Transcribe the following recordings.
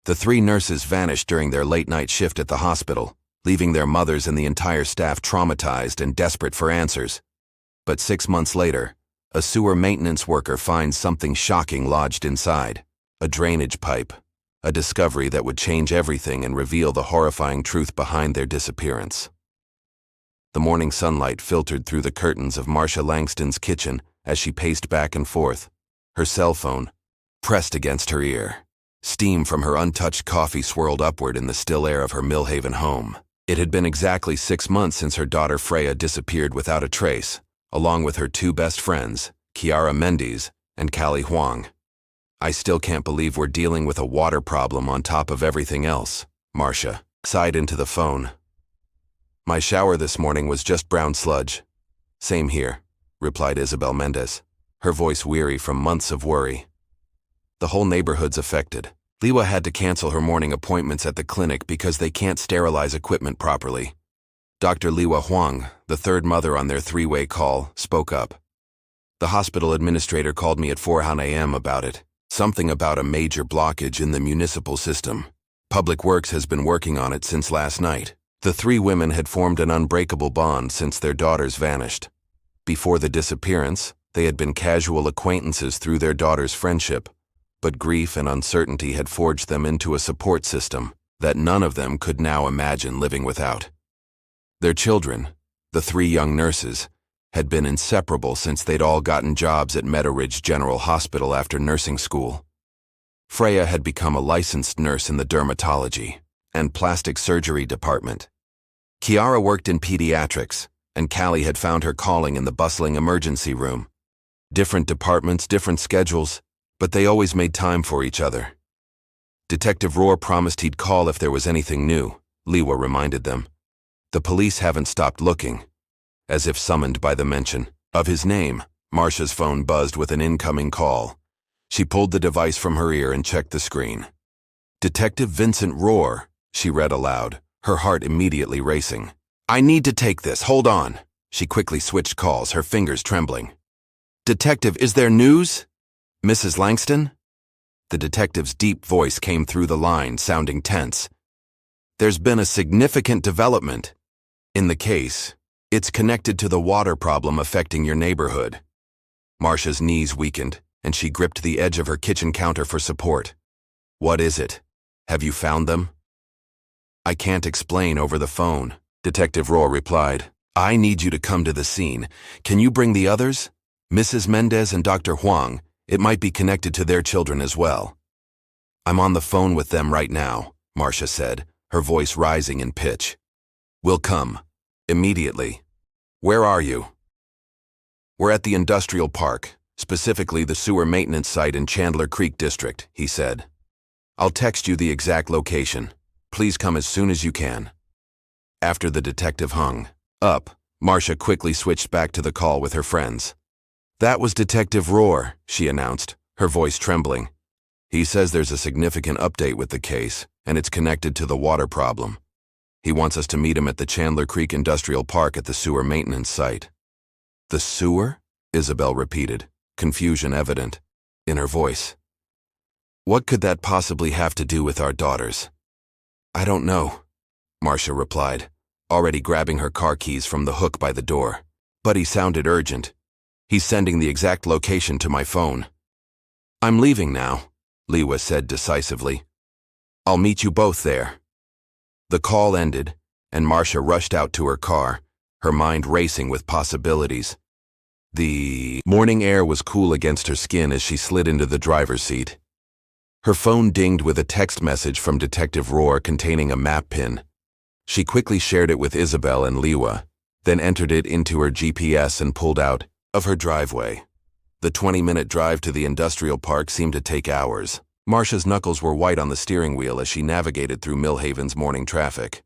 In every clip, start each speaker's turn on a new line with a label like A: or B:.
A: The 3 nurses vanished during their late-night shift at the hospital, leaving their mothers and the entire staff traumatized and desperate for answers. But 6 months later, a sewer maintenance worker finds something shocking lodged inside, a drainage pipe, a discovery that would change everything and reveal the horrifying truth behind their disappearance. The morning sunlight filtered through the curtains of Marcia Langston's kitchen as she paced back and forth, her cell phone pressed against her ear. Steam from her untouched coffee swirled upward in the still air of her Millhaven home. It had been exactly 6 months since her daughter Freya disappeared without a trace, along with her 2 best friends, Kiara Mendes and Cali Huang. "I still can't believe we're dealing with a water problem on top of everything else," Marcia sighed into the phone. "My shower this morning was just brown sludge." "Same here," replied Isabel Mendes, her voice weary from months of worry. "The whole neighborhood's affected. Liwa had to cancel her morning appointments at the clinic because they can't sterilize equipment properly." Dr. Liwa Huang, the 3rd mother on their 3-way call, spoke up. "The hospital administrator called me at 4 a.m. about it. Something about a major blockage in the municipal system. Public Works has been working on it since last night." The 3 women had formed an unbreakable bond since their daughters vanished. Before the disappearance, they had been casual acquaintances through their daughter's friendship, but grief and uncertainty had forged them into a support system that none of them could now imagine living without. Their children, the 3 young nurses, had been inseparable since they'd all gotten jobs at Meadowridge General Hospital after nursing school. Freya had become a licensed nurse in the dermatology and plastic surgery department. Kiara worked in pediatrics, and Cali had found her calling in the bustling emergency room. Different departments, different schedules, but they always made time for each other. Detective Rohr promised he'd call if there was anything new, Liwa reminded them. "The police haven't stopped looking." As if summoned by the mention of his name, Marcia's phone buzzed with an incoming call. She pulled the device from her ear and checked the screen. "Detective Vincent Rohr," she read aloud, her heart immediately racing. "I need to take this, hold on." She quickly switched calls, her fingers trembling. "Detective, is there news? Mrs. Langston?" The detective's deep voice came through the line, sounding tense. "There's been a significant development in the case. It's connected to the water problem affecting your neighborhood." Marcia's knees weakened, and she gripped the edge of her kitchen counter for support. "What is it? Have you found them?" "I can't explain over the phone," Detective Rohr replied. "I need you to come to the scene. Can you bring the others? Mrs. Mendes and Dr. Huang. It might be connected to their children as well." "I'm on the phone with them right now," Marcia said, her voice rising in pitch. "We'll come. Immediately. Where are you?" "We're at the industrial park, specifically the sewer maintenance site in Chandler Creek District," he said. "I'll text you the exact location. Please come as soon as you can." After the detective hung up, Marcia quickly switched back to the call with her friends. "That was Detective Rohr," she announced, her voice trembling. "He says there's a significant update with the case, and it's connected to the water problem. He wants us to meet him at the Chandler Creek Industrial Park at the sewer maintenance site." "The sewer?" Isabel repeated, confusion evident in her voice. "What could that possibly have to do with our daughters?" "I don't know," Marcia replied, already grabbing her car keys from the hook by the door. But he sounded urgent. "He's sending the exact location to my phone." "I'm leaving now," Liwa said decisively. "I'll meet you both there." The call ended, and Marcia rushed out to her car, her mind racing with possibilities. The morning air was cool against her skin as she slid into the driver's seat. Her phone dinged with a text message from Detective Rohr containing a map pin. She quickly shared it with Isabel and Liwa, then entered it into her GPS and pulled out of her driveway. The 20-minute drive to the industrial park seemed to take hours. Marcia's knuckles were white on the steering wheel as she navigated through Millhaven's morning traffic.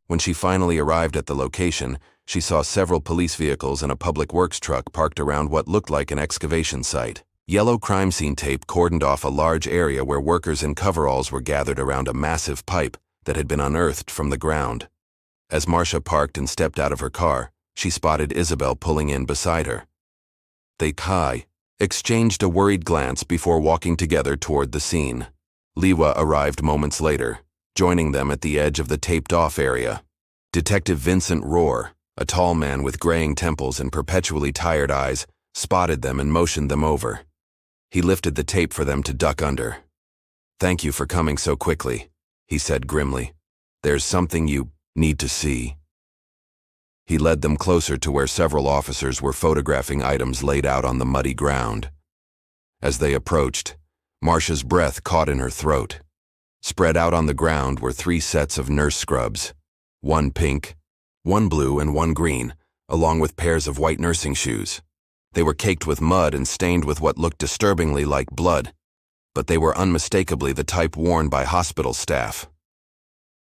A: When she finally arrived at the location, she saw several police vehicles and a public works truck parked around what looked like an excavation site. Yellow crime scene tape cordoned off a large area where workers in coveralls were gathered around a massive pipe that had been unearthed from the ground. As Marcia parked and stepped out of her car, she spotted Isabel pulling in beside her. They exchanged a worried glance before walking together toward the scene. Liwa arrived moments later, joining them at the edge of the taped-off area. Detective Vincent Rohr, a tall man with graying temples and perpetually tired eyes, spotted them and motioned them over. He lifted the tape for them to duck under. "Thank you for coming so quickly," he said grimly. "There's something you need to see." He led them closer to where several officers were photographing items laid out on the muddy ground. As they approached, Marcia's breath caught in her throat. Spread out on the ground were 3 sets of nurse scrubs, 1 pink, 1 blue, and 1 green, along with pairs of white nursing shoes. They were caked with mud and stained with what looked disturbingly like blood, but they were unmistakably the type worn by hospital staff.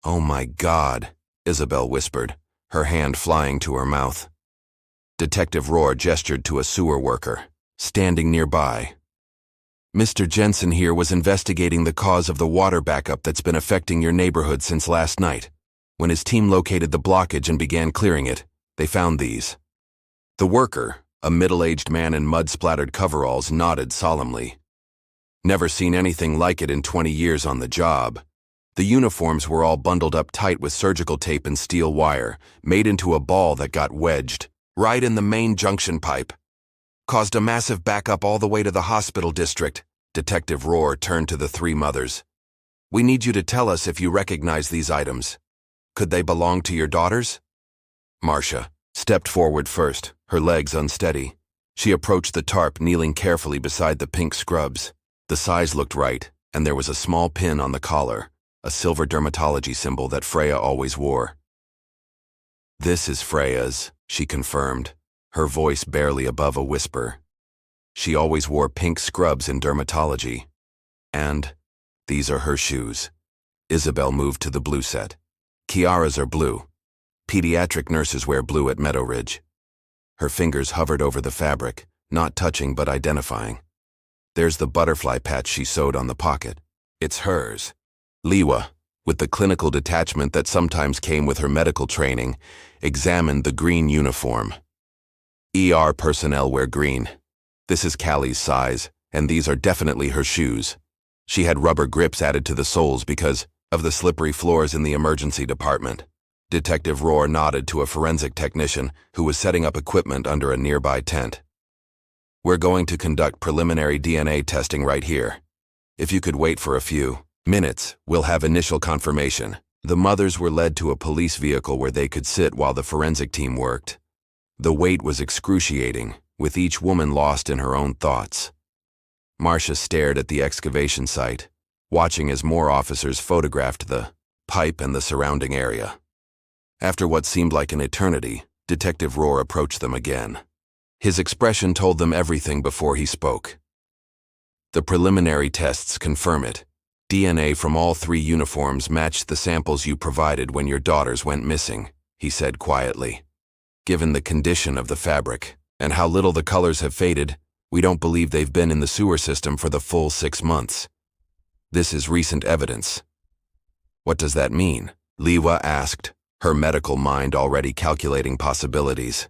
A: "Oh my God," Isabel whispered, her hand flying to her mouth. Detective Rohr gestured to a sewer worker, standing nearby. "Mr. Jensen here was investigating the cause of the water backup that's been affecting your neighborhood since last night. When his team located the blockage and began clearing it, they found these." The worker, a middle-aged man in mud-splattered coveralls, nodded solemnly. "Never seen anything like it in 20 years on the job. The uniforms were all bundled up tight with surgical tape and steel wire, made into a ball that got wedged right in the main junction pipe. Caused a massive backup all the way to the hospital district." Detective Rohr turned to the 3 mothers. "We need you to tell us if you recognize these items. Could they belong to your daughters?" Marcia stepped forward first, her legs unsteady. She approached the tarp, kneeling carefully beside the pink scrubs. The size looked right, and there was a small pin on the collar, a silver dermatology symbol that Freya always wore. "This is Freya's," she confirmed, her voice barely above a whisper. "She always wore pink scrubs in dermatology. And these are her shoes." Isabel moved to the blue set. "Kiara's are blue. Pediatric nurses wear blue at Meadowridge." Her fingers hovered over the fabric, not touching but identifying. "There's the butterfly patch she sewed on the pocket. It's hers." Liwa, with the clinical detachment that sometimes came with her medical training, examined the green uniform. "ER personnel wear green. This is Cali's size, and these are definitely her shoes. She had rubber grips added to the soles because of the slippery floors in the emergency department." Detective Rohr nodded to a forensic technician who was setting up equipment under a nearby tent. "We're going to conduct preliminary DNA testing right here. If you could wait for a few minutes, we'll have initial confirmation." The mothers were led to a police vehicle where they could sit while the forensic team worked. The wait was excruciating, with each woman lost in her own thoughts. Marcia stared at the excavation site, watching as more officers photographed the pipe and the surrounding area. After what seemed like an eternity, Detective Rohr approached them again. His expression told them everything before he spoke. "The preliminary tests confirm it. DNA from all 3 uniforms matched the samples you provided when your daughters went missing," he said quietly. "Given the condition of the fabric and how little the colors have faded, we don't believe they've been in the sewer system for the full 6 months. This is recent evidence." "What does that mean?" Liwa asked, her medical mind already calculating possibilities.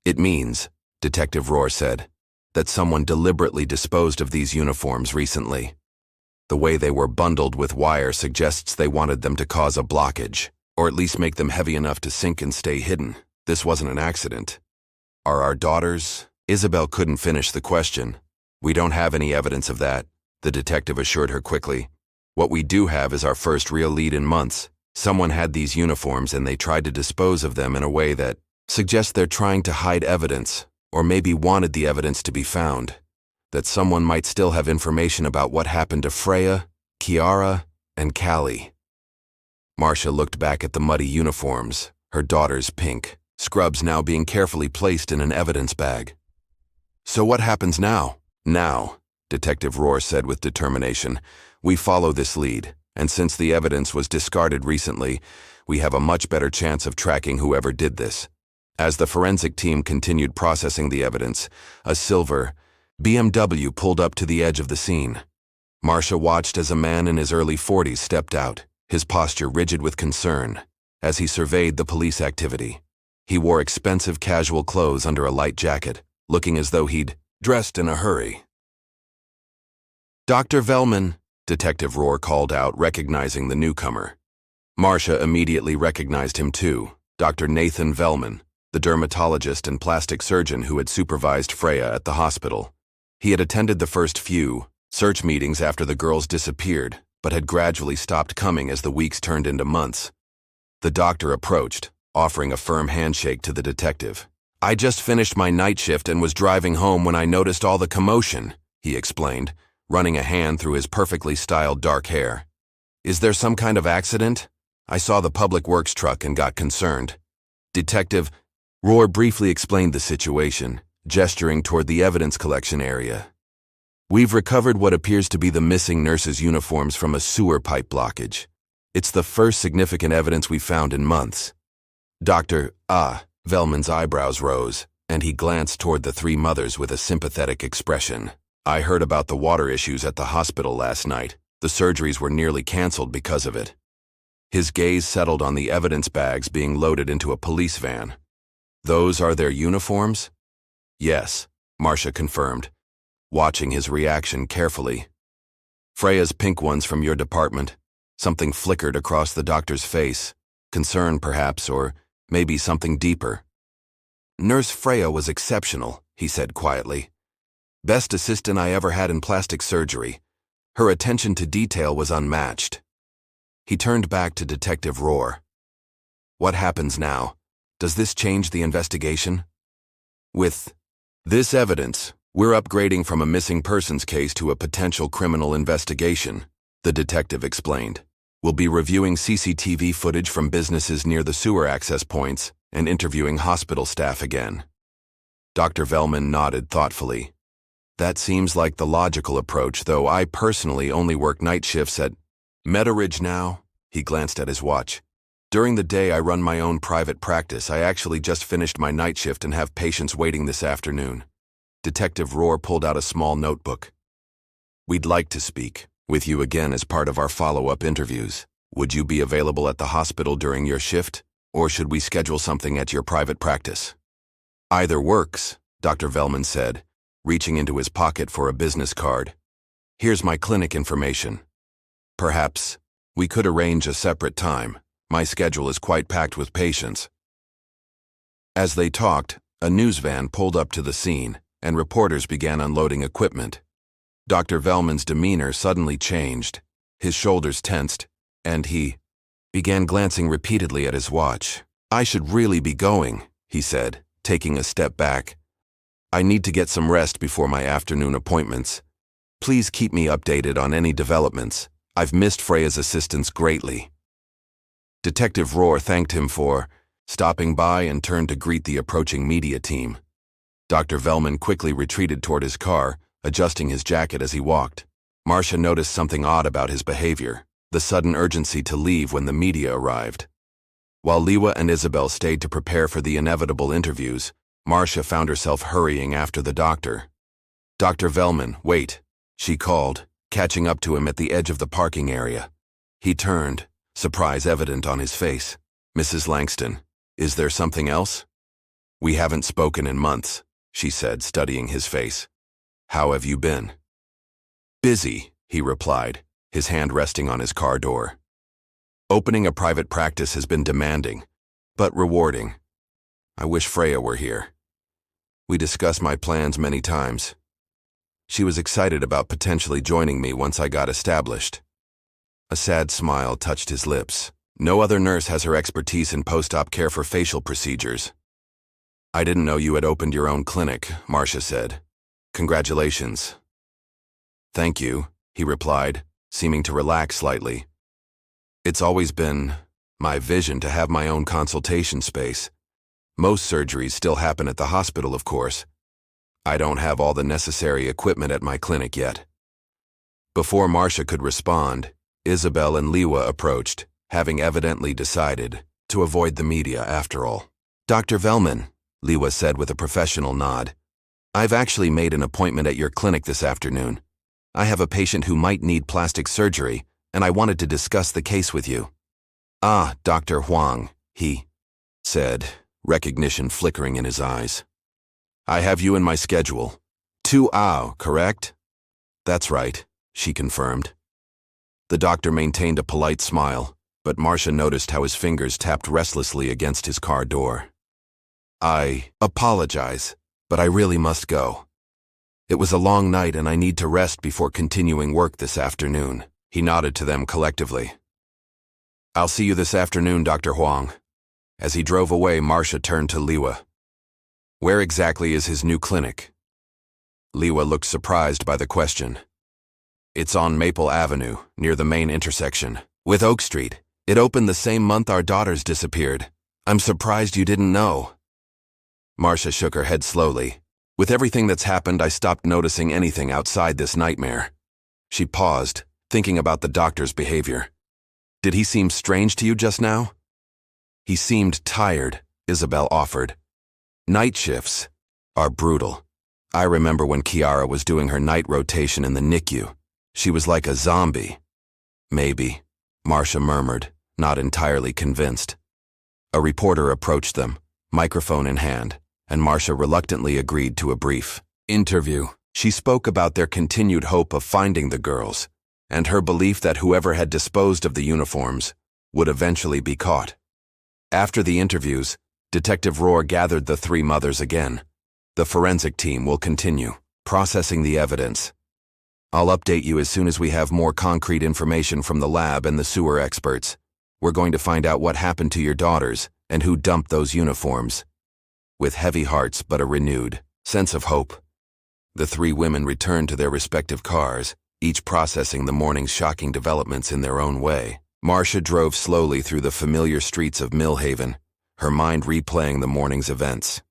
A: "It means," Detective Rohr said, "that someone deliberately disposed of these uniforms recently. The way they were bundled with wire suggests they wanted them to cause a blockage, or at least make them heavy enough to sink and stay hidden. This wasn't an accident." "Are our daughters?" Isabel couldn't finish the question. "We don't have any evidence of that," the detective assured her quickly. "What we do have is our first real lead in months. Someone had these uniforms and they tried to dispose of them in a way that suggests they're trying to hide evidence, or maybe wanted the evidence to be found. That someone might still have information about what happened to Freya, Kiara, and Cali." Marcia looked back at the muddy uniforms, her daughter's pink scrubs now being carefully placed in an evidence bag. "So what happens now?" "Now," Detective Rohr said with determination, "we follow this lead. And since the evidence was discarded recently, we have a much better chance of tracking whoever did this." As the forensic team continued processing the evidence, a silver BMW pulled up to the edge of the scene. Marcia watched as a man in his early 40s stepped out, his posture rigid with concern, as he surveyed the police activity. He wore expensive casual clothes under a light jacket, looking as though he'd dressed in a hurry. "Dr. Vellman," Detective Rohr called out, recognizing the newcomer. Marcia immediately recognized him too, Dr. Nathan Vellman, the dermatologist and plastic surgeon who had supervised Freya at the hospital. He had attended the first few search meetings after the girls disappeared, but had gradually stopped coming as the weeks turned into months. The doctor approached, offering a firm handshake to the detective. "I just finished my night shift and was driving home when I noticed all the commotion," he explained, running a hand through his perfectly styled dark hair. "Is there some kind of accident? I saw the public works truck and got concerned." Detective Rohr briefly explained the situation, gesturing toward the evidence collection area. "We've recovered what appears to be the missing nurses' uniforms from a sewer pipe blockage. It's the first significant evidence we've found in months." Dr. Vellman's eyebrows rose, and he glanced toward the three mothers with a sympathetic expression. "I heard about the water issues at the hospital last night. The surgeries were nearly canceled because of it." His gaze settled on the evidence bags being loaded into a police van. "Those are their uniforms?" "Yes," Marcia confirmed, watching his reaction carefully. "Freya's pink ones from your department." Something flickered across the doctor's face. Concern, perhaps, or maybe something deeper. "Nurse Freya was exceptional," he said quietly. "Best assistant I ever had in plastic surgery. Her attention to detail was unmatched." He turned back to Detective Rohr. "What happens now? Does this change the investigation?" "With this evidence, we're upgrading from a missing persons case to a potential criminal investigation," the detective explained. "We'll be reviewing CCTV footage from businesses near the sewer access points and interviewing hospital staff again." Dr. Vellman nodded thoughtfully. "That seems like the logical approach, though I personally only work night shifts at Meadowridge now." He glanced at his watch. "During the day I run my own private practice. I actually just finished my night shift and have patients waiting this afternoon." Detective Rohr pulled out a small notebook. "We'd like to speak with you again as part of our follow-up interviews. Would you be available at the hospital during your shift, or should we schedule something at your private practice?" "Either works," Dr. Vellman said, reaching into his pocket for a business card. "Here's my clinic information. Perhaps we could arrange a separate time. My schedule is quite packed with patients." As they talked, a news van pulled up to the scene, and reporters began unloading equipment. Dr. Vellman's demeanor suddenly changed. His shoulders tensed, and he began glancing repeatedly at his watch. "I should really be going," he said, taking a step back. "I need to get some rest before my afternoon appointments. Please keep me updated on any developments. I've missed Freya's assistance greatly." Detective Rohr thanked him for stopping by and turned to greet the approaching media team. Dr. Vellman quickly retreated toward his car, adjusting his jacket as he walked. Marcia noticed something odd about his behavior, the sudden urgency to leave when the media arrived. While Liwa and Isabel stayed to prepare for the inevitable interviews, Marcia found herself hurrying after the doctor. "Dr. Vellman, wait," she called, catching up to him at the edge of the parking area. He turned, surprise evident on his face. "Mrs. Langston, is there something else?" "We haven't spoken in months," she said, studying his face. "How have you been?" "Busy," he replied, his hand resting on his car door. "Opening a private practice has been demanding, but rewarding. I wish Freya were here. We discussed my plans many times. She was excited about potentially joining me once I got established." A sad smile touched his lips. "No other nurse has her expertise in post-op care for facial procedures." "I didn't know you had opened your own clinic," Marcia said. "Congratulations." "Thank you," he replied, seeming to relax slightly. "It's always been my vision to have my own consultation space. Most surgeries still happen at the hospital, of course. I don't have all the necessary equipment at my clinic yet." Before Marcia could respond, Isabel and Liwa approached, having evidently decided to avoid the media after all. "Dr. Vellman," Liwa said with a professional nod, "I've actually made an appointment at your clinic this afternoon. I have a patient who might need plastic surgery, and I wanted to discuss the case with you." "Ah, Dr. Huang," he said, recognition flickering in his eyes. "I have you in my schedule. 2 hours, correct?" "That's right," she confirmed. The doctor maintained a polite smile, but Marcia noticed how his fingers tapped restlessly against his car door. "I apologize, but I really must go. It was a long night and I need to rest before continuing work this afternoon." He nodded to them collectively. "I'll see you this afternoon, Dr. Huang." As he drove away, Marcia turned to Liwa. "Where exactly is his new clinic?" Liwa looked surprised by the question. "It's on Maple Avenue, near the main intersection with Oak Street. It opened the same month our daughters disappeared. I'm surprised you didn't know." Marcia shook her head slowly. "With everything that's happened, I stopped noticing anything outside this nightmare." She paused, thinking about the doctor's behavior. "Did he seem strange to you just now?" "He seemed tired," Isabel offered. "Night shifts are brutal. I remember when Kiara was doing her night rotation in the NICU. She was like a zombie." "Maybe," Marcia murmured, not entirely convinced. A reporter approached them, microphone in hand, and Marcia reluctantly agreed to a brief interview. She spoke about their continued hope of finding the girls, and her belief that whoever had disposed of the uniforms would eventually be caught. After the interviews, Detective Rohr gathered the three mothers again. "The forensic team will continue processing the evidence. I'll update you as soon as we have more concrete information from the lab and the sewer experts. We're going to find out what happened to your daughters and who dumped those uniforms." With heavy hearts but a renewed sense of hope, the three women returned to their respective cars, each processing the morning's shocking developments in their own way. Marcia drove slowly through the familiar streets of Millhaven, her mind replaying the morning's events.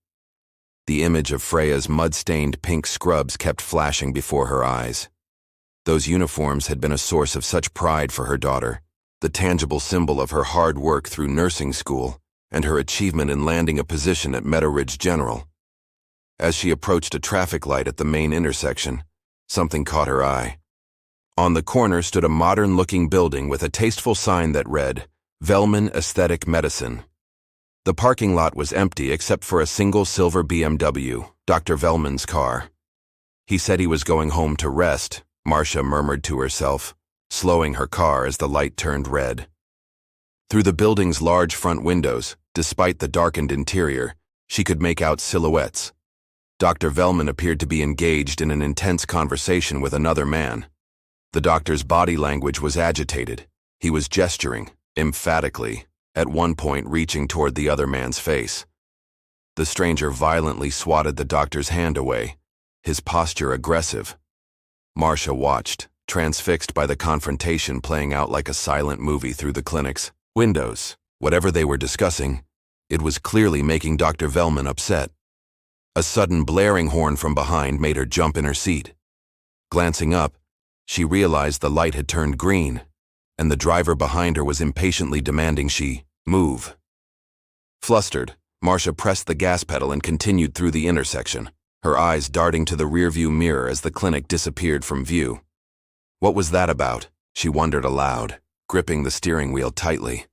A: The image of Freya's mud-stained pink scrubs kept flashing before her eyes. Those uniforms had been a source of such pride for her daughter, the tangible symbol of her hard work through nursing school and her achievement in landing a position at Meadowridge General. As she approached a traffic light at the main intersection, something caught her eye. On the corner stood a modern-looking building with a tasteful sign that read, "Vellman Aesthetic Medicine." The parking lot was empty except for a single silver BMW, Dr. Vellman's car. "He said he was going home to rest," Marcia murmured to herself, slowing her car as the light turned red. Through the building's large front windows, despite the darkened interior, she could make out silhouettes. Dr. Vellman appeared to be engaged in an intense conversation with another man. The doctor's body language was agitated. He was gesturing, emphatically, at one point reaching toward the other man's face. The stranger violently swatted the doctor's hand away, his posture aggressive. Marcia watched, transfixed by the confrontation playing out like a silent movie through the clinic's windows. Whatever they were discussing, it was clearly making Dr. Vellman upset. A sudden blaring horn from behind made her jump in her seat. Glancing up, she realized the light had turned green, and the driver behind her was impatiently demanding she move. Flustered, Marcia pressed the gas pedal and continued through the intersection, her eyes darting to the rearview mirror as the clinic disappeared from view. What was that about? She wondered aloud, gripping the steering wheel tightly.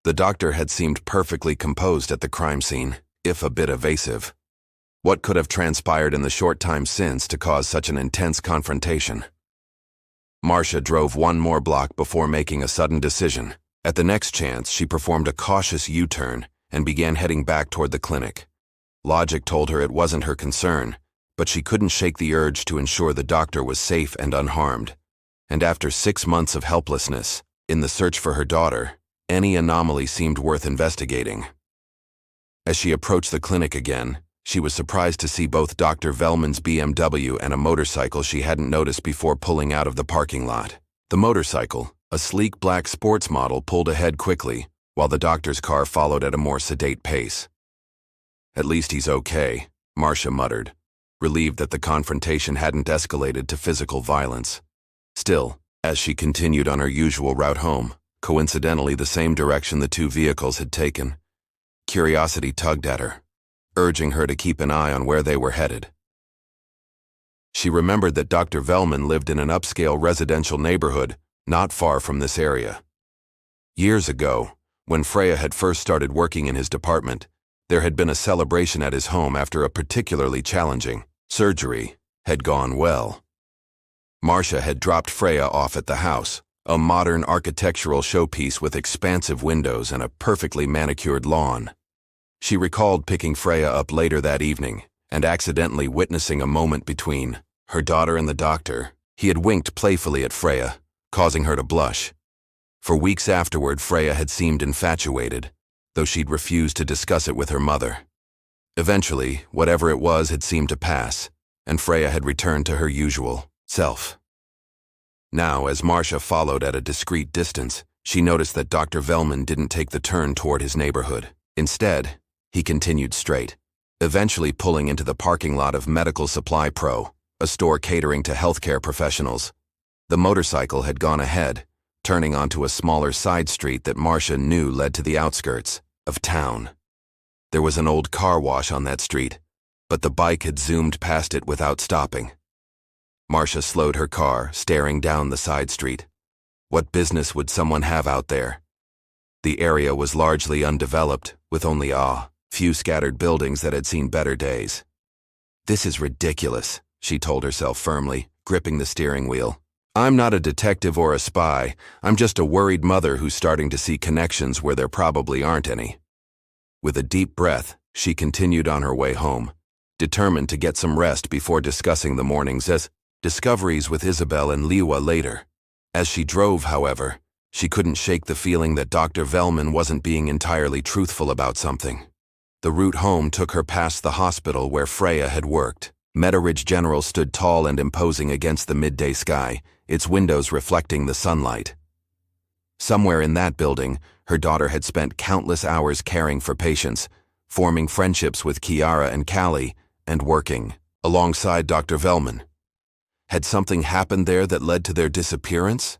A: The doctor had seemed perfectly composed at the crime scene, if a bit evasive. What could have transpired in the short time since to cause such an intense confrontation? Marcia drove one more block before making a sudden decision. At the next chance, she performed a cautious U-turn and began heading back toward the clinic. Logic told her it wasn't her concern, but she couldn't shake the urge to ensure the doctor was safe and unharmed. And after 6 months of helplessness, in the search for her daughter, any anomaly seemed worth investigating. As she approached the clinic again, she was surprised to see both Dr. Vellman's BMW and a motorcycle she hadn't noticed before pulling out of the parking lot. The motorcycle, a sleek black sports model, pulled ahead quickly, while the doctor's car followed at a more sedate pace. "At least he's okay," Marcia muttered, relieved that the confrontation hadn't escalated to physical violence. Still, as she continued on her usual route home, coincidentally the same direction the two vehicles had taken, curiosity tugged at her, urging her to keep an eye on where they were headed. She remembered that Dr. Vellman lived in an upscale residential neighborhood not far from this area. Years ago, when Freya had first started working in his department, there had been a celebration at his home after a particularly challenging surgery had gone well. Marcia had dropped Freya off at the house, a modern architectural showpiece with expansive windows and a perfectly manicured lawn. She recalled picking Freya up later that evening and accidentally witnessing a moment between her daughter and the doctor. He had winked playfully at Freya, causing her to blush. For weeks afterward, Freya had seemed infatuated, though she'd refused to discuss it with her mother. Eventually, whatever it was had seemed to pass, and Freya had returned to her usual self. Now, as Marcia followed at a discreet distance, she noticed that Dr. Vellman didn't take the turn toward his neighborhood. Instead, he continued straight, eventually pulling into the parking lot of Medical Supply Pro, a store catering to healthcare professionals. The motorcycle had gone ahead, turning onto a smaller side street that Marcia knew led to the outskirts of town. There was an old car wash on that street, but the bike had zoomed past it without stopping. Marcia slowed her car, staring down the side street. What business would someone have out there? The area was largely undeveloped, with only a few scattered buildings that had seen better days. This is ridiculous, she told herself firmly, gripping the steering wheel. I'm not a detective or a spy. I'm just a worried mother who's starting to see connections where there probably aren't any. With a deep breath, she continued on her way home, determined to get some rest before discussing the morning's discoveries with Isabel and Liwa later. As she drove, however, she couldn't shake the feeling that Dr. Vellman wasn't being entirely truthful about something. The route home took her past the hospital where Freya had worked. Meadowridge General stood tall and imposing against the midday sky, its windows reflecting the sunlight. Somewhere in that building, her daughter had spent countless hours caring for patients, forming friendships with Kiara and Cali, and working alongside Dr. Vellman. Had something happened there that led to their disappearance?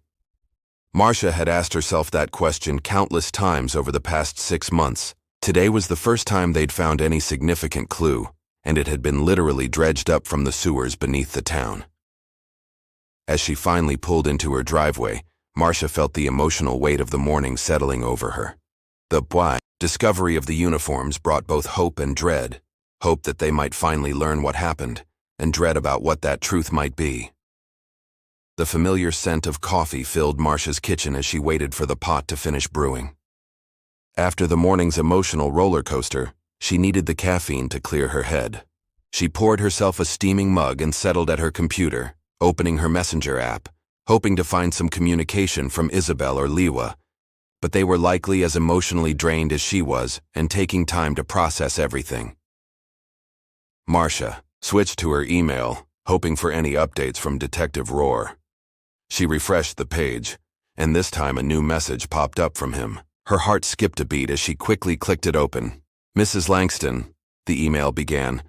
A: Marcia had asked herself that question countless times over the past 6 months. Today was the first time they'd found any significant clue, and it had been literally dredged up from the sewers beneath the town. As she finally pulled into her driveway, Marcia felt the emotional weight of the morning settling over her. The discovery of the uniforms brought both hope and dread. Hope that they might finally learn what happened, and dread about what that truth might be. The familiar scent of coffee filled Marcia's kitchen as she waited for the pot to finish brewing. After the morning's emotional roller coaster, she needed the caffeine to clear her head. She poured herself a steaming mug and settled at her computer, opening her messenger app, hoping to find some communication from Isabel or Liwa, but they were likely as emotionally drained as she was and taking time to process everything. Marcia switched to her email, hoping for any updates from Detective Rohr. She refreshed the page, and this time a new message popped up from him. Her heart skipped a beat as she quickly clicked it open. Mrs. Langston, the email began,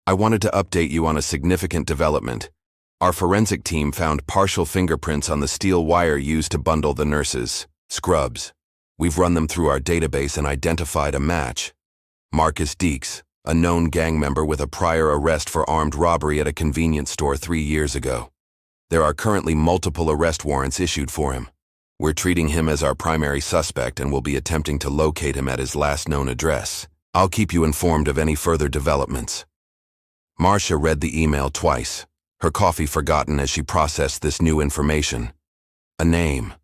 A: I wanted to update you on a significant development. Our forensic team found partial fingerprints on the steel wire used to bundle the nurses' scrubs. We've run them through our database and identified a match. Marcus Deeks, a known gang member with a prior arrest for armed robbery at a convenience store 3 years ago. There are currently multiple arrest warrants issued for him. We're treating him as our primary suspect and will be attempting to locate him at his last known address. I'll keep you informed of any further developments. Marcia read the email twice, her coffee forgotten as she processed this new information. A name.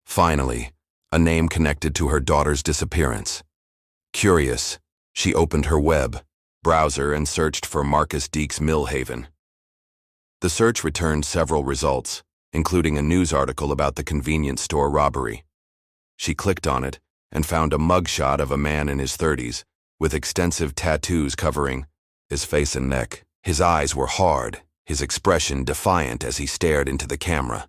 A: Finally, a name connected to her daughter's disappearance. Curious, she opened her web browser and searched for Marcus Deeks Millhaven. The search returned several results, including a news article about the convenience store robbery. She clicked on it and found a mugshot of a man in his 30s, with extensive tattoos covering his face and neck. His eyes were hard, his expression defiant as he stared into the camera.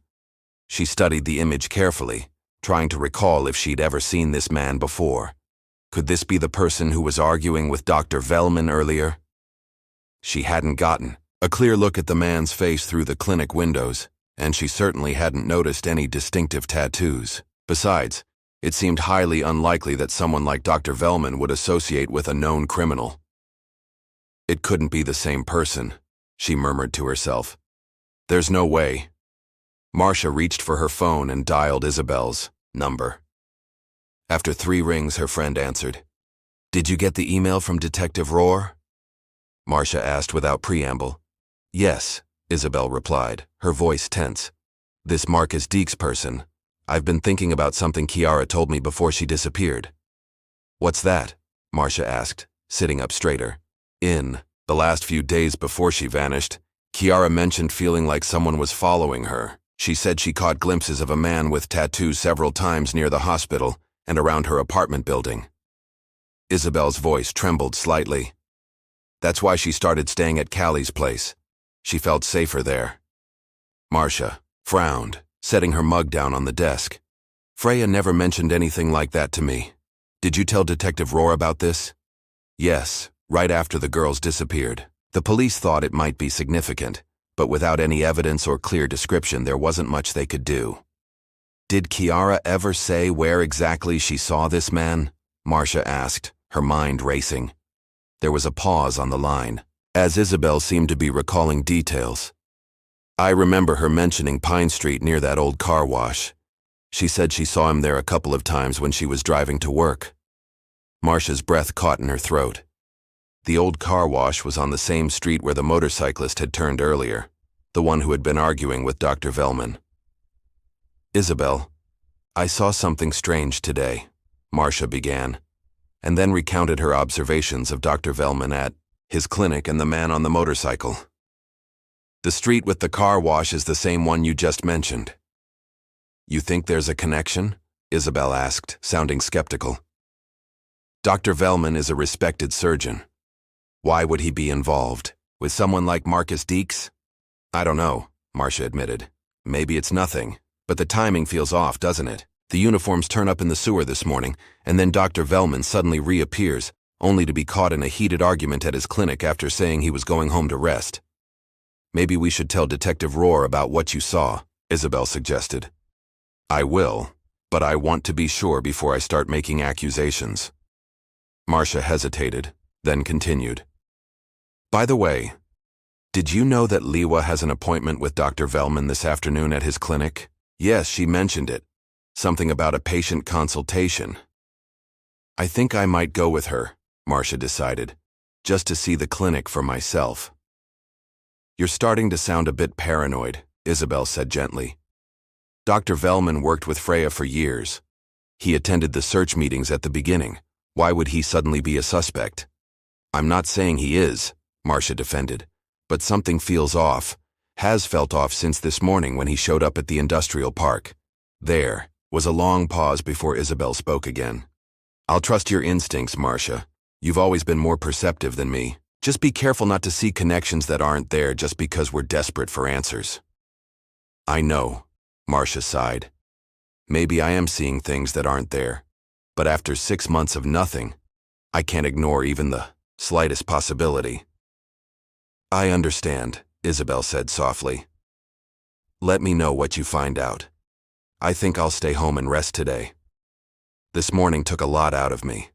A: She studied the image carefully, trying to recall if she'd ever seen this man before. Could this be the person who was arguing with Dr. Vellman earlier? She hadn't gotten a clear look at the man's face through the clinic windows, and she certainly hadn't noticed any distinctive tattoos. Besides, it seemed highly unlikely that someone like Dr. Vellman would associate with a known criminal. It couldn't be the same person, she murmured to herself. There's no way. Marcia reached for her phone and dialed Isabel's number. After 3 rings, her friend answered. Did you get the email from Detective Rohr? Marcia asked without preamble. Yes, Isabel replied, her voice tense. This Marcus Deeks person, I've been thinking about something Kiara told me before she disappeared. What's that? Marcia asked, sitting up straighter. In the last few days before she vanished, Kiara mentioned feeling like someone was following her. She said she caught glimpses of a man with tattoos several times near the hospital and around her apartment building. Isabel's voice trembled slightly. That's why she started staying at Cali's place. She felt safer there. Marcia frowned, setting her mug down on the desk. Freya never mentioned anything like that to me. Did you tell Detective Rohr about this? Yes, right after the girls disappeared. The police thought it might be significant, but without any evidence or clear description, there wasn't much they could do. Did Kiara ever say where exactly she saw this man? Marcia asked, her mind racing. There was a pause on the line, as Isabel seemed to be recalling details. I remember her mentioning Pine Street near that old car wash. She said she saw him there a couple of times when she was driving to work. Marcia's breath caught in her throat. The old car wash was on the same street where the motorcyclist had turned earlier, the one who had been arguing with Dr. Vellman. Isabel, I saw something strange today, Marcia began, and then recounted her observations of Dr. Vellman at his clinic and the man on the motorcycle. The street with the car wash is the same one you just mentioned. You think there's a connection? Isabel asked, sounding skeptical. Dr. Vellman is a respected surgeon. Why would he be involved? With someone like Marcus Deeks? I don't know, Marcia admitted. Maybe it's nothing, but the timing feels off, doesn't it? The uniforms turn up in the sewer this morning, and then Dr. Vellman suddenly reappears, only to be caught in a heated argument at his clinic after saying he was going home to rest. Maybe we should tell Detective Rohr about what you saw, Isabel suggested. I will, but I want to be sure before I start making accusations. Marcia hesitated, then continued. By the way, did you know that Liwa has an appointment with Dr. Vellman this afternoon at his clinic? Yes, she mentioned it. Something about a patient consultation. I think I might go with her, Marcia decided, just to see the clinic for myself. You're starting to sound a bit paranoid, Isabel said gently. Dr. Vellman worked with Freya for years. He attended the search meetings at the beginning. Why would he suddenly be a suspect? I'm not saying he is, Marcia defended, but something feels off, has felt off since this morning when he showed up at the industrial park. There was a long pause before Isabel spoke again. I'll trust your instincts, Marcia. You've always been more perceptive than me. Just be careful not to see connections that aren't there just because we're desperate for answers. I know, Marcia sighed. Maybe I am seeing things that aren't there, but after 6 months of nothing, I can't ignore even the slightest possibility. I understand, Isabel said softly. Let me know what you find out. I think I'll stay home and rest today. This morning took a lot out of me.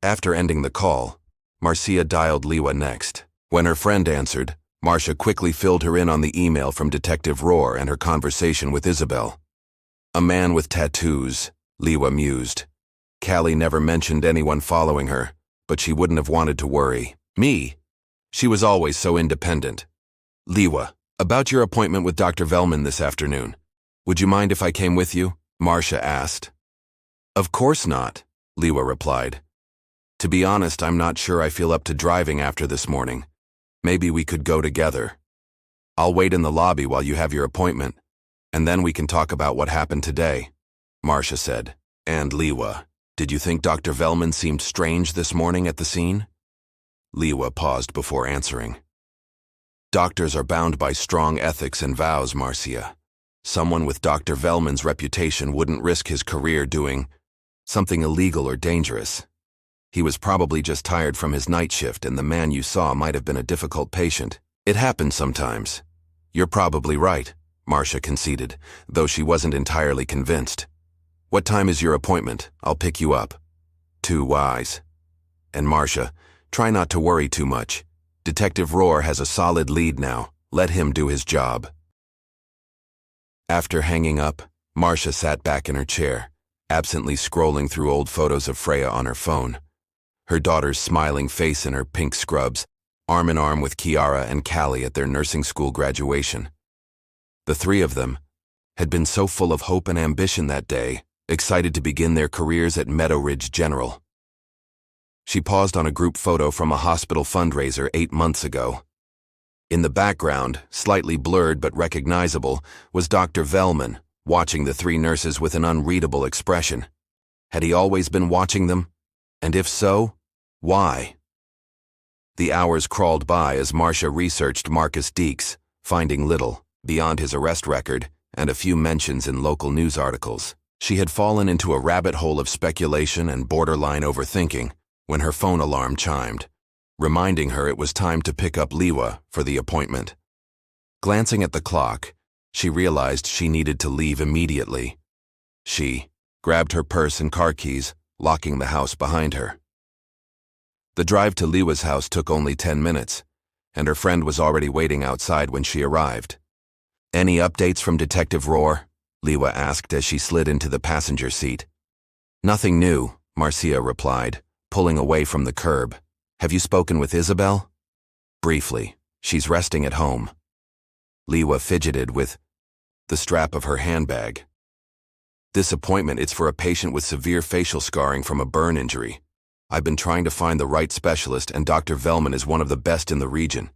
A: After ending the call, Marcia dialed Liwa next. When her friend answered, Marcia quickly filled her in on the email from Detective Rohr and her conversation with Isabel. A man with tattoos, Liwa mused. Cali never mentioned anyone following her, but she wouldn't have wanted to worry. Me? She was always so independent. Liwa, about your appointment with Dr. Vellman this afternoon. Would you mind if I came with you? Marcia asked. Of course not, Liwa replied. To be honest, I'm not sure I feel up to driving after this morning. Maybe we could go together. I'll wait in the lobby while you have your appointment, and then we can talk about what happened today, Marcia said. And Liwa, did you think Dr. Vellman seemed strange this morning at the scene? Liwa paused before answering. Doctors are bound by strong ethics and vows, Marcia. Someone with Dr. Vellman's reputation wouldn't risk his career doing something illegal or dangerous. He was probably just tired from his night shift, and the man you saw might have been a difficult patient. It happens sometimes. You're probably right, Marcia conceded, though she wasn't entirely convinced. What time is your appointment? I'll pick you up. Too wise. And Marcia, try not to worry too much. Detective Rohr has a solid lead now. Let him do his job. After hanging up, Marcia sat back in her chair, absently scrolling through old photos of Freya on her phone. Her daughter's smiling face in her pink scrubs, arm in arm with Kiara and Cali at their nursing school graduation. The three of them, had been so full of hope and ambition that day, excited to begin their careers at Meadowridge General. She paused on a group photo from a hospital fundraiser 8 months ago. In the background, slightly blurred but recognizable, was Dr. Vellman, watching the 3 nurses with an unreadable expression. Had he always been watching them? And if so, why? The hours crawled by as Marcia researched Marcus Deeks, finding little, beyond his arrest record, and a few mentions in local news articles. She had fallen into a rabbit hole of speculation and borderline overthinking when her phone alarm chimed, reminding her it was time to pick up Liwa for the appointment. Glancing at the clock, she realized she needed to leave immediately. She grabbed her purse and car keys, locking the house behind her. The drive to Liwa's house took only 10 minutes, and her friend was already waiting outside when she arrived. "Any updates from Detective Rohr?" Liwa asked as she slid into the passenger seat. "Nothing new," Marcia replied, pulling away from the curb. "Have you spoken with Isabel?" "Briefly. She's resting at home." Liwa fidgeted with the strap of her handbag. "This appointment is for a patient with severe facial scarring from a burn injury. I've been trying to find the right specialist, and Dr. Vellman is one of the best in the region."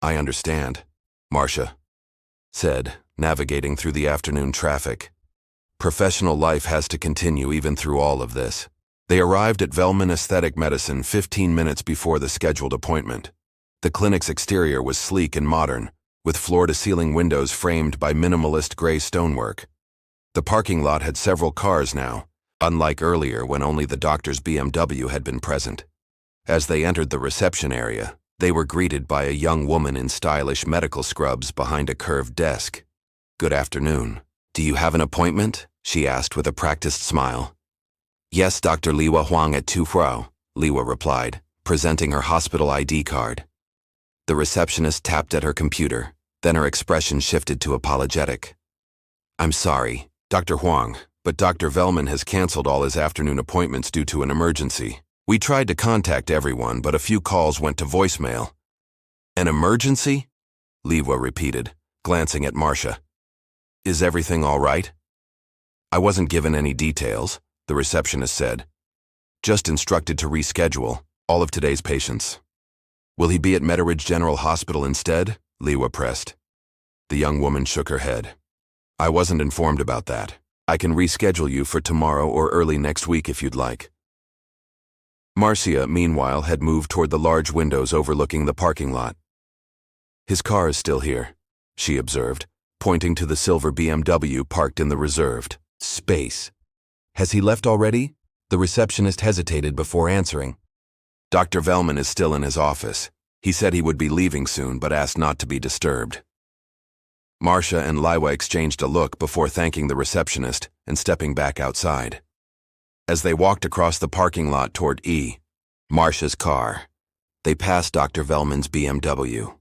A: "I understand," Marcia said, navigating through the afternoon traffic. Professional life has to continue even through all of this. They arrived at Vellman Aesthetic Medicine 15 minutes before the scheduled appointment. The clinic's exterior was sleek and modern, with floor-to-ceiling windows framed by minimalist gray stonework. The parking lot had several cars now, unlike earlier when only the doctor's BMW had been present. As they entered the reception area, they were greeted by a young woman in stylish medical scrubs behind a curved desk. "Good afternoon. Do you have an appointment?" she asked with a practiced smile. "Yes, Dr. Liwa Huang at 2 Frau," Liwa replied, presenting her hospital ID card. The receptionist tapped at her computer, then her expression shifted to apologetic. "I'm sorry, Dr. Huang, but Dr. Vellman has canceled all his afternoon appointments due to an emergency. We tried to contact everyone, but a few calls went to voicemail." "An emergency?" Liwa repeated, glancing at Marcia. "Is everything all right?" "I wasn't given any details," the receptionist said. "Just instructed to reschedule all of today's patients." "Will he be at Meadowridge General Hospital instead?" Liwa pressed. The young woman shook her head. "I wasn't informed about that. I can reschedule you for tomorrow or early next week if you'd like." Marcia, meanwhile, had moved toward the large windows overlooking the parking lot. "His car is still here," she observed, pointing to the silver BMW parked in the reserved space. "Has he left already?" The receptionist hesitated before answering. "Dr. Vellman is still in his office. He said he would be leaving soon, but asked not to be disturbed." Marcia and Liwa exchanged a look before thanking the receptionist and stepping back outside. As they walked across the parking lot toward Marcia's car, they passed Dr. Vellman's BMW.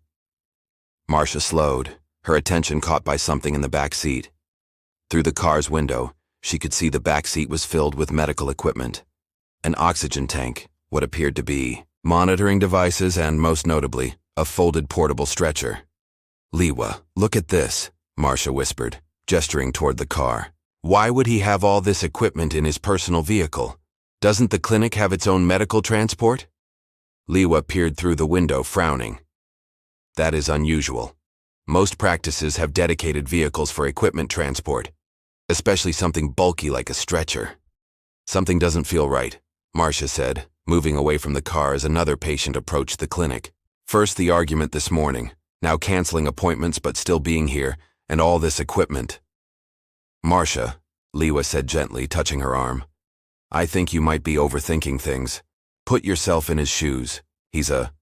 A: Marcia slowed, her attention caught by something in the back seat. Through the car's window, she could see the back seat was filled with medical equipment. An oxygen tank, what appeared to be monitoring devices, and, most notably, a folded portable stretcher. "Liwa, look at this," Marcia whispered, gesturing toward the car. "Why would he have all this equipment in his personal vehicle? Doesn't the clinic have its own medical transport?" Liwa peered through the window, frowning. "That is unusual. Most practices have dedicated vehicles for equipment transport, especially something bulky like a stretcher." "Something doesn't feel right," Marcia said, moving away from the car as another patient approached the clinic. "First the argument this morning, now canceling appointments but still being here, and all this equipment." "Marcia," Liwa said gently, touching her arm, "I think you might be overthinking things. Put yourself in his shoes. He's a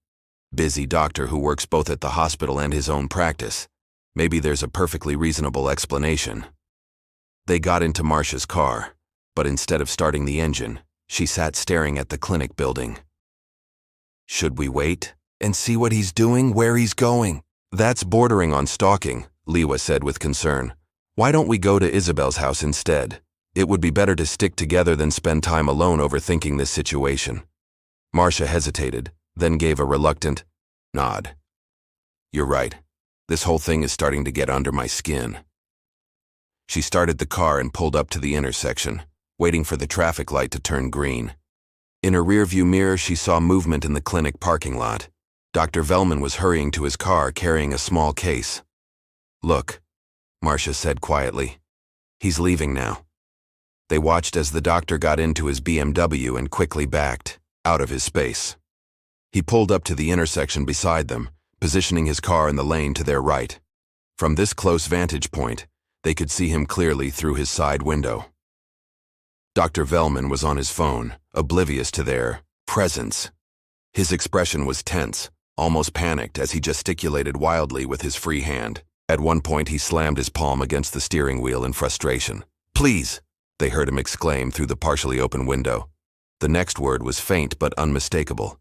A: busy doctor who works both at the hospital and his own practice. Maybe there's a perfectly reasonable explanation." They got into Marcia's car, but instead of starting the engine, she sat staring at the clinic building. "Should we wait and see what he's doing, where he's going?" "That's bordering on stalking," Liwa said with concern. "Why don't we go to Isabel's house instead? It would be better to stick together than spend time alone overthinking this situation." Marcia hesitated, then gave a reluctant nod. "You're right. This whole thing is starting to get under my skin." She started the car and pulled up to the intersection, waiting for the traffic light to turn green. In her rearview mirror, she saw movement in the clinic parking lot. Dr. Vellman was hurrying to his car carrying a small case. "Look," Marcia said quietly. "He's leaving now." They watched as the doctor got into his BMW and quickly backed out of his space. He pulled up to the intersection beside them, positioning his car in the lane to their right. From this close vantage point, they could see him clearly through his side window. Dr. Vellman was on his phone, oblivious to their presence. His expression was tense, almost panicked as he gesticulated wildly with his free hand. At one point, he slammed his palm against the steering wheel in frustration. "Please!" they heard him exclaim through the partially open window. The next word was faint but unmistakable.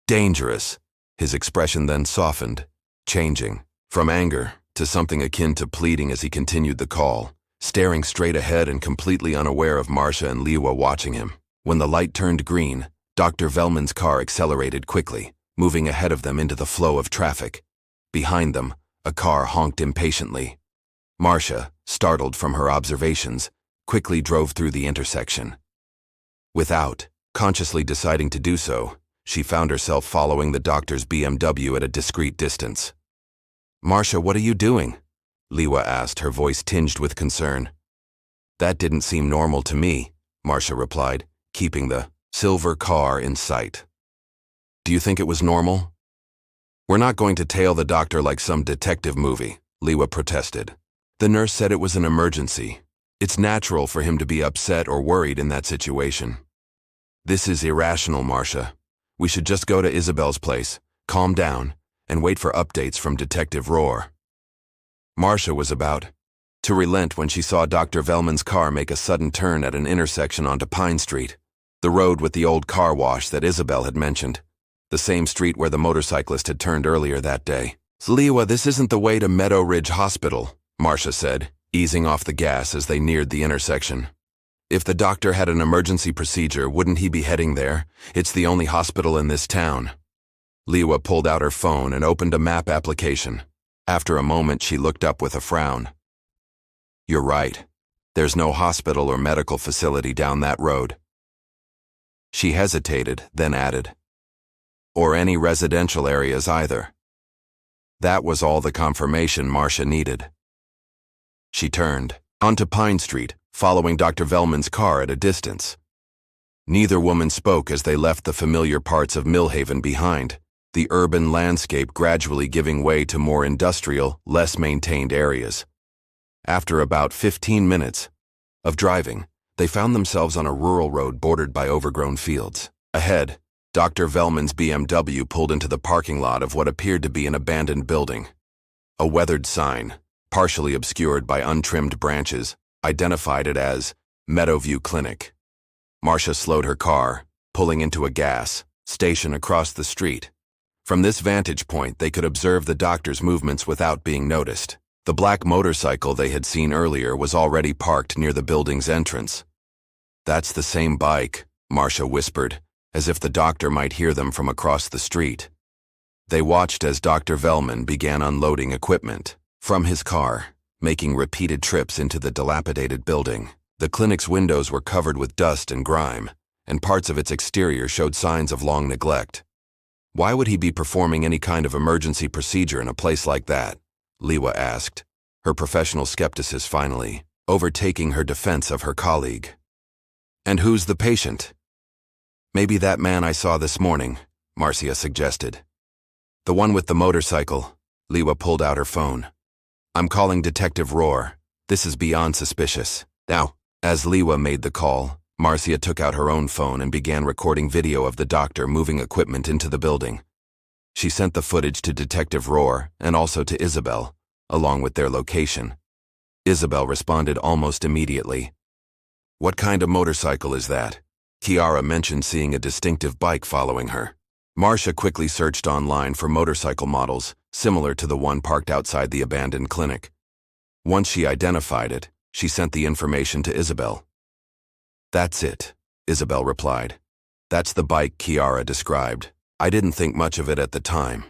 A: "Dangerous." His expression then softened, changing from anger to something akin to pleading as he continued the call, staring straight ahead and completely unaware of Marcia and Liwa watching him. When the light turned green, Dr. Vellman's car accelerated quickly, moving ahead of them into the flow of traffic. Behind them, a car honked impatiently. Marcia, startled from her observations, quickly drove through the intersection. Without consciously deciding to do so, she found herself following the doctor's BMW at a discreet distance. "Marcia, what are you doing?" Liwa asked, her voice tinged with concern. "That didn't seem normal to me," Marcia replied, keeping the silver car in sight. "Do you think it was normal?" "We're not going to tail the doctor like some detective movie," Liwa protested. "The nurse said it was an emergency. It's natural for him to be upset or worried in that situation." "This is irrational, Marcia. We should just go to Isabel's place, calm down, and wait for updates from Detective Rohr." Marcia was about to relent when she saw Dr. Vellman's car make a sudden turn at an intersection onto Pine Street, the road with the old car wash that Isabel had mentioned, the same street where the motorcyclist had turned earlier that day. "Liwa, this isn't the way to Meadowridge Hospital," Marcia said, easing off the gas as they neared the intersection. "If the doctor had an emergency procedure, wouldn't he be heading there? It's the only hospital in this town." Liwa pulled out her phone and opened a map application. After a moment, she looked up with a frown. "You're right. There's no hospital or medical facility down that road." She hesitated, then added, "Or any residential areas either." That was all the confirmation Marcia needed. She turned onto Pine Street, following Dr. Vellman's car at a distance. Neither woman spoke as they left the familiar parts of Millhaven behind, the urban landscape gradually giving way to more industrial, less maintained areas. After about 15 minutes of driving, they found themselves on a rural road bordered by overgrown fields. Ahead, Dr. Vellman's BMW pulled into the parking lot of what appeared to be an abandoned building. A weathered sign, partially obscured by untrimmed branches, identified it as Meadowview Clinic. Marcia slowed her car, pulling into a gas station across the street. From this vantage point, they could observe the doctor's movements without being noticed. The black motorcycle they had seen earlier was already parked near the building's entrance. "That's the same bike," Marcia whispered, as if the doctor might hear them from across the street. They watched as Dr. Vellman began unloading equipment from his car, making repeated trips into the dilapidated building. The clinic's windows were covered with dust and grime, and parts of its exterior showed signs of long neglect. "Why would he be performing any kind of emergency procedure in a place like that?" Liwa asked, her professional skepticism finally overtaking her defense of her colleague. "And who's the patient?" "Maybe that man I saw this morning," Marcia suggested. "The one with the motorcycle." Liwa pulled out her phone. "I'm calling Detective Rohr. This is beyond suspicious." Now, as Liwa made the call, Marcia took out her own phone and began recording video of the doctor moving equipment into the building. She sent the footage to Detective Rohr and also to Isabel, along with their location. Isabel responded almost immediately. "What kind of motorcycle is that?" Kiara mentioned seeing a distinctive bike following her. Marcia quickly searched online for motorcycle models similar to the one parked outside the abandoned clinic. Once she identified it, she sent the information to Isabel. "That's it," Isabel replied. "That's the bike Kiara described. I didn't think much of it at the time."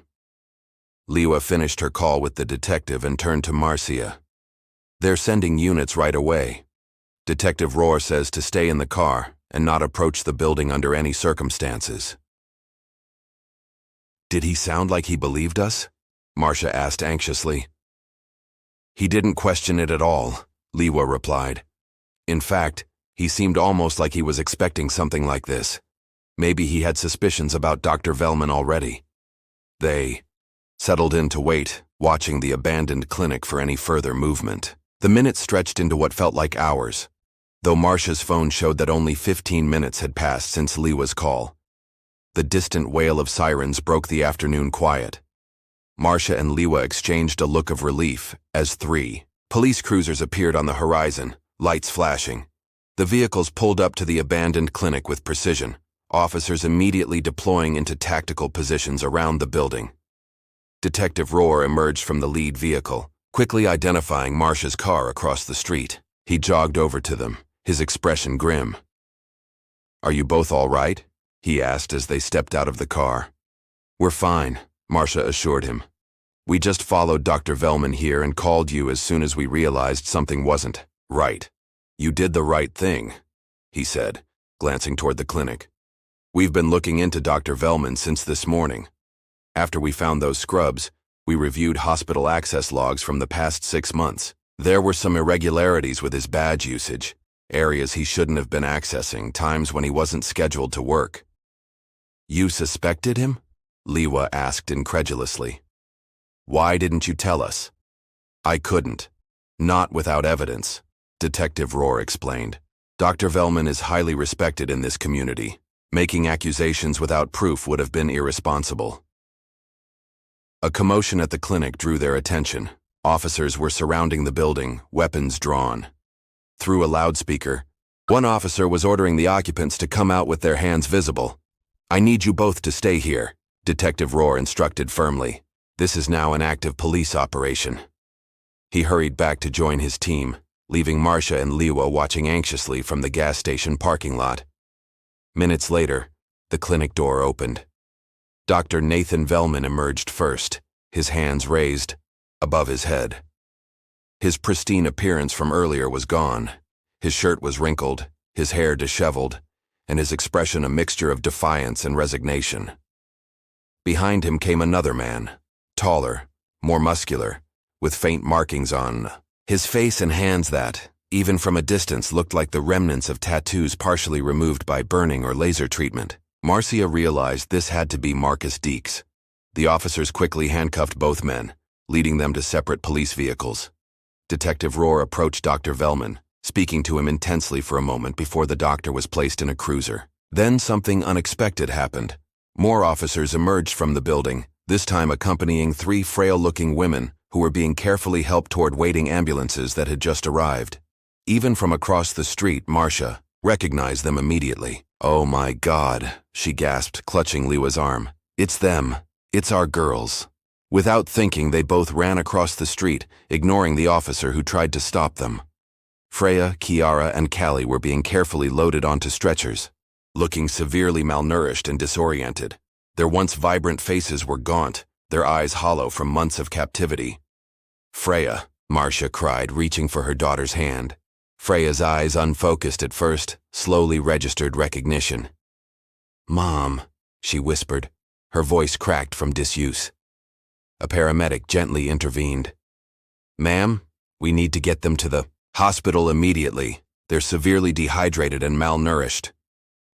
A: Liwa finished her call with the detective and turned to Marcia. They're sending units right away. Detective Rohr says to stay in the car and not approach the building under any circumstances. Did he sound like he believed us? Marcia asked anxiously. He didn't question it at all, Liwa replied. In fact, he seemed almost like he was expecting something like this. Maybe he had suspicions about Dr. Vellman already. They settled in to wait, watching the abandoned clinic for any further movement. The minutes stretched into what felt like hours, though Marcia's phone showed that only 15 minutes had passed since Liwa's call. The distant wail of sirens broke the afternoon quiet. Marcia and Liwa exchanged a look of relief as 3 police cruisers appeared on the horizon, lights flashing. The vehicles pulled up to the abandoned clinic with precision, officers immediately deploying into tactical positions around the building. Detective Rohr emerged from the lead vehicle, quickly identifying Marcia's car across the street. He jogged over to them, his expression grim. "Are you both all right?" he asked as they stepped out of the car. "We're fine," Marcia assured him. "We just followed Dr. Vellman here and called you as soon as we realized something wasn't right." "You did the right thing," he said, glancing toward the clinic. "We've been looking into Dr. Vellman since this morning. After we found those scrubs, we reviewed hospital access logs from the past 6 months. There were some irregularities with his badge usage, areas he shouldn't have been accessing, times when he wasn't scheduled to work." "You suspected him?" Liwa asked incredulously. "Why didn't you tell us?" "I couldn't. Not without evidence," Detective Rohr explained. "Dr. Vellman is highly respected in this community. Making accusations without proof would have been irresponsible." A commotion at the clinic drew their attention. Officers were surrounding the building, weapons drawn. Through a loudspeaker, one officer was ordering the occupants to come out with their hands visible. "I need you both to stay here," Detective Rohr instructed firmly. "This is now an active police operation." He hurried back to join his team, leaving Marcia and Liwa watching anxiously from the gas station parking lot. Minutes later, the clinic door opened. Dr. Nathan Vellman emerged first, his hands raised above his head. His pristine appearance from earlier was gone. His shirt was wrinkled, his hair disheveled, and his expression a mixture of defiance and resignation. Behind him came another man, taller, more muscular, with faint markings on his face and hands that, even from a distance, looked like the remnants of tattoos partially removed by burning or laser treatment. Marcia realized this had to be Marcus Deeks. The officers quickly handcuffed both men, leading them to separate police vehicles. Detective Rohr approached Dr. Vellman, speaking to him intensely for a moment before the doctor was placed in a cruiser. Then something unexpected happened. More officers emerged from the building, this time accompanying 3 frail-looking women who were being carefully helped toward waiting ambulances that had just arrived. Even from across the street, Marcia recognized them immediately. "Oh my God," she gasped, clutching Liwa's arm. "It's them. It's our girls." Without thinking, they both ran across the street, ignoring the officer who tried to stop them. Freya, Kiara, and Cali were being carefully loaded onto stretchers, looking severely malnourished and disoriented. Their once vibrant faces were gaunt, their eyes hollow from months of captivity. "Freya," Marcia cried, reaching for her daughter's hand. Freya's eyes, unfocused at first, slowly registered recognition. "Mom," she whispered, her voice cracked from disuse. A paramedic gently intervened. "Ma'am, we need to get them to the hospital immediately. They're severely dehydrated and malnourished."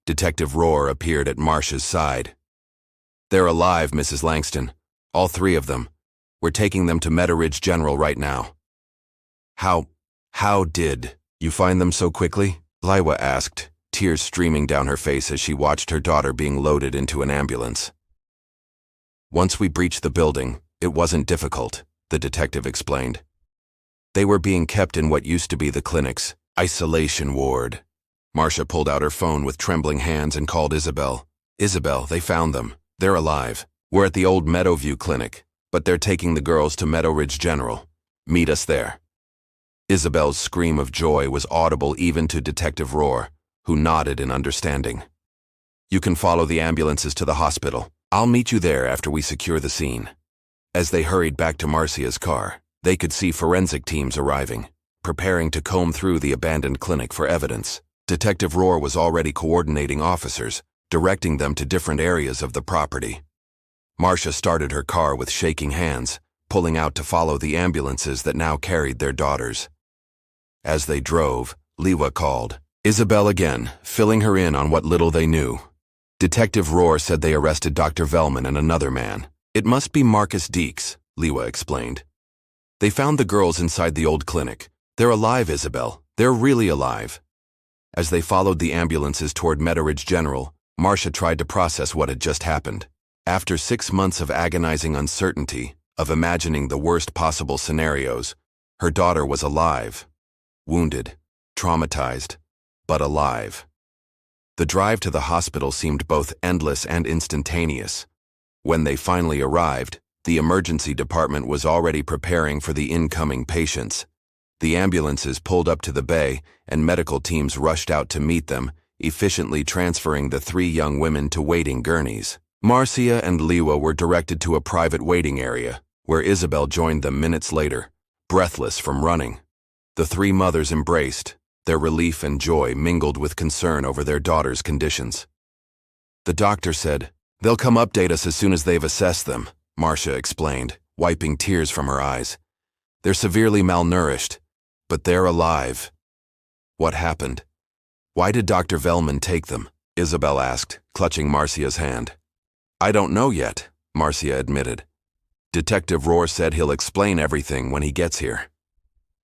A: Detective Rohr appeared at Marcia's side. "They're alive, Mrs. Langston. All 3 of them. We're taking them to Meadowridge General right now." How did you find them so quickly?" Liwa asked, tears streaming down her face as she watched her daughter being loaded into an ambulance. "Once we breached the building, it wasn't difficult," the detective explained. "They were being kept in what used to be the clinic's isolation ward." Marcia pulled out her phone with trembling hands and called Isabel. "Isabel, they found them. They're alive. We're at the old Meadowview clinic, but they're taking the girls to Meadowridge General. Meet us there." Isabel's scream of joy was audible even to Detective Rohr, who nodded in understanding. "You can follow the ambulances to the hospital. I'll meet you there after we secure the scene." As they hurried back to Marcia's car, they could see forensic teams arriving. preparing to comb through the abandoned clinic for evidence. Detective Rohr was already coordinating officers, directing them to different areas of the property. Marcia started her car with shaking hands, pulling out to follow the ambulances that now carried their daughters. As they drove, Liwa called Isabel again, filling her in on what little they knew. Detective Rohr said they arrested Dr. Vellman and another man. It must be Marcus Deeks, Liwa explained. They found the girls inside the old clinic. They're alive, Isabel. They're really alive. As they followed the ambulances toward Meadowridge General, Marcia tried to process what had just happened. After 6 months of agonizing uncertainty, of imagining the worst possible scenarios, her daughter was alive. Wounded, traumatized, but alive. The drive to the hospital seemed both endless and instantaneous. When they finally arrived, the emergency department was already preparing for the incoming patients. The ambulances pulled up to the bay, and medical teams rushed out to meet them, efficiently transferring the 3 young women to waiting gurneys. Marcia and Liwa were directed to a private waiting area, where Isabel joined them minutes later, breathless from running. The 3 mothers embraced, their relief and joy mingled with concern over their daughter's conditions. The doctor said, "They'll come update us as soon as they've assessed them," Marcia explained, wiping tears from her eyes. "They're severely malnourished, but they're alive." "What happened? Why did Dr. Vellman take them?" Isabel asked, clutching Marcia's hand. "I don't know yet," Marcia admitted. "Detective Rohr said he'll explain everything when he gets here."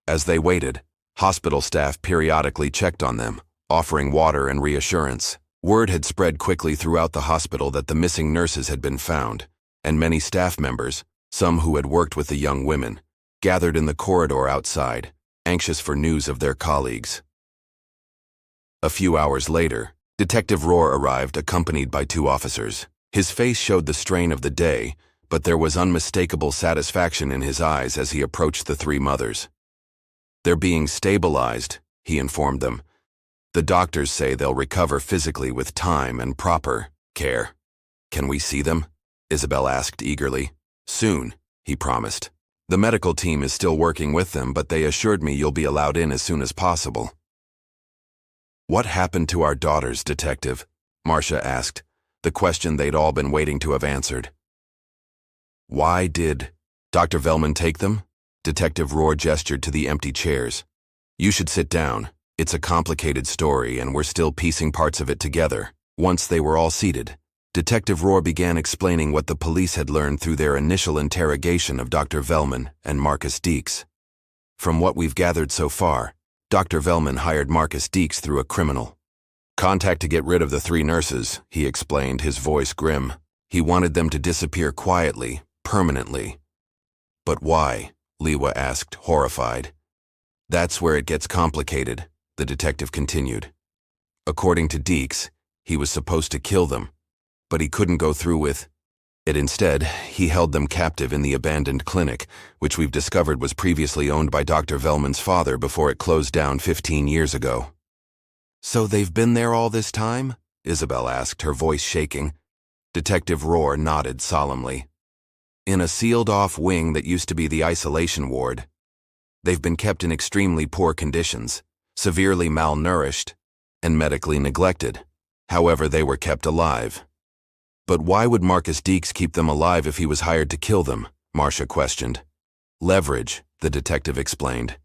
A: As they waited, hospital staff periodically checked on them, offering water and reassurance. Word had spread quickly throughout the hospital that the missing nurses had been found, and many staff members, some who had worked with the young women, gathered in the corridor outside, anxious for news of their colleagues. A few hours later, Detective Rohr arrived accompanied by 2 officers. His face showed the strain of the day, but there was unmistakable satisfaction in his eyes as he approached the 3 mothers. "They're being stabilized," he informed them. "The doctors say they'll recover physically with time and proper care." "Can we see them?" Isabel asked eagerly. "Soon," he promised. "The medical team is still working with them, but they assured me you'll be allowed in as soon as possible." "What happened to our daughters, Detective?" Marcia asked, the question they'd all been waiting to have answered. "Why did Dr. Vellman take them?" Detective Rohr gestured to the empty chairs. "You should sit down. It's a complicated story, and we're still piecing parts of it together." Once they were all seated, Detective Rohr began explaining what the police had learned through their initial interrogation of Dr. Vellman and Marcus Deeks. "From what we've gathered so far, Dr. Vellman hired Marcus Deeks through a criminal contact to get rid of the 3 nurses," he explained, his voice grim. "He wanted them to disappear quietly, permanently." "But why?" Liwa asked, horrified. "That's where it gets complicated," the detective continued. "According to Deeks, he was supposed to kill them, but he couldn't go through with it. Instead, he held them captive in the abandoned clinic, which we've discovered was previously owned by Dr. Vellman's father before it closed down 15 years ago." "So they've been there all this time?" Isabel asked, her voice shaking. Detective Rohr nodded solemnly. "In a sealed-off wing that used to be the isolation ward. They've been kept in extremely poor conditions, severely malnourished, and medically neglected. However, they were kept alive." "But why would Marcus Deeks keep them alive if he was hired to kill them?" Marcia questioned. "Leverage," the detective explained.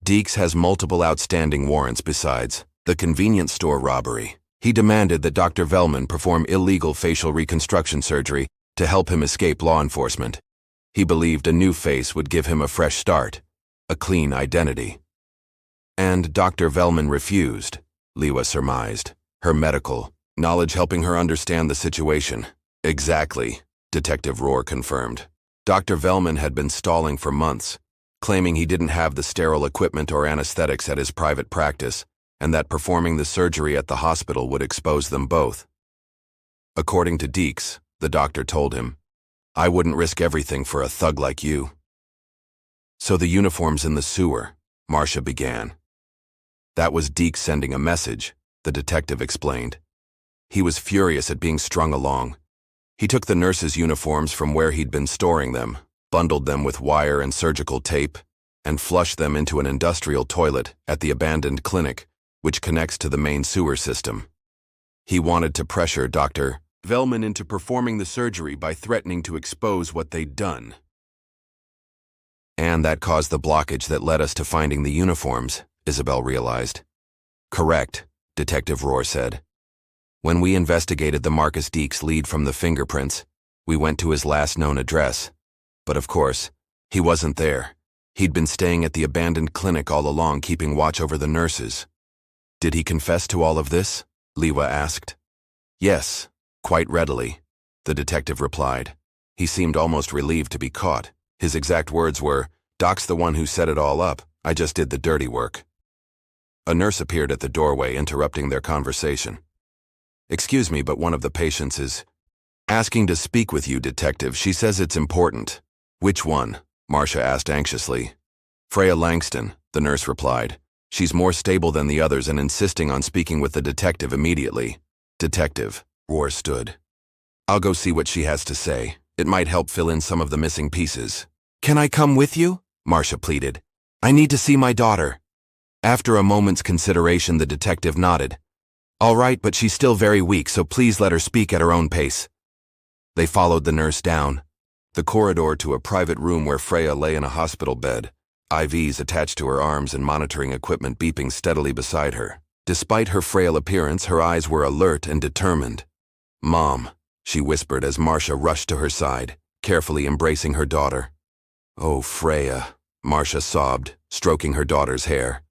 A: "Deeks has multiple outstanding warrants besides the convenience store robbery. He demanded that Dr. Vellman perform illegal facial reconstruction surgery to help him escape law enforcement. He believed a new face would give him a fresh start, a clean identity." "And Dr. Vellman refused," Liwa surmised, her medical knowledge helping her understand the situation. "Exactly," Detective Rohr confirmed. "Dr. Vellman had been stalling for months, claiming he didn't have the sterile equipment or anesthetics at his private practice, and that performing the surgery at the hospital would expose them both. According to Deeks, the doctor told him, "I wouldn't risk everything for a thug like you." "So the uniform's in the sewer," Marcia began. "That was Deeks sending a message," the detective explained. He was furious at being strung along. He took the nurses' uniforms from where he'd been storing them, bundled them with wire and surgical tape, and flushed them into an industrial toilet at the abandoned clinic, which connects to the main sewer system. He wanted to pressure Dr. Vellman into performing the surgery by threatening to expose what they'd done. And that caused the blockage that led us to finding the uniforms, Isabel realized. Correct, Detective Rohr said. When we investigated the Marcus Deeks lead from the fingerprints, we went to his last known address. But of course, he wasn't there. He'd been staying at the abandoned clinic all along, keeping watch over the nurses. Did he confess to all of this? Liwa asked. Yes, quite readily, the detective replied. He seemed almost relieved to be caught. His exact words were, "Doc's the one who set it all up. I just did the dirty work." A nurse appeared at the doorway, interrupting their conversation. "Excuse me, but one of the patients is asking to speak with you, detective. She says it's important." "Which one?" Marcia asked anxiously. "Freya Langston," the nurse replied. "She's more stable than the others and insisting on speaking with the detective immediately." "Detective," Rohr stood. "I'll go see what she has to say. It might help fill in some of the missing pieces." "Can I come with you?" Marcia pleaded. "I need to see my daughter." After a moment's consideration, the detective nodded. "All right, but she's still very weak, so please let her speak at her own pace." They followed the nurse down the corridor to a private room where Freya lay in a hospital bed, IVs attached to her arms and monitoring equipment beeping steadily beside her. Despite her frail appearance, her eyes were alert and determined. "Mom," she whispered as Marcia rushed to her side, carefully embracing her daughter. "Oh, Freya," Marcia sobbed, stroking her daughter's hair.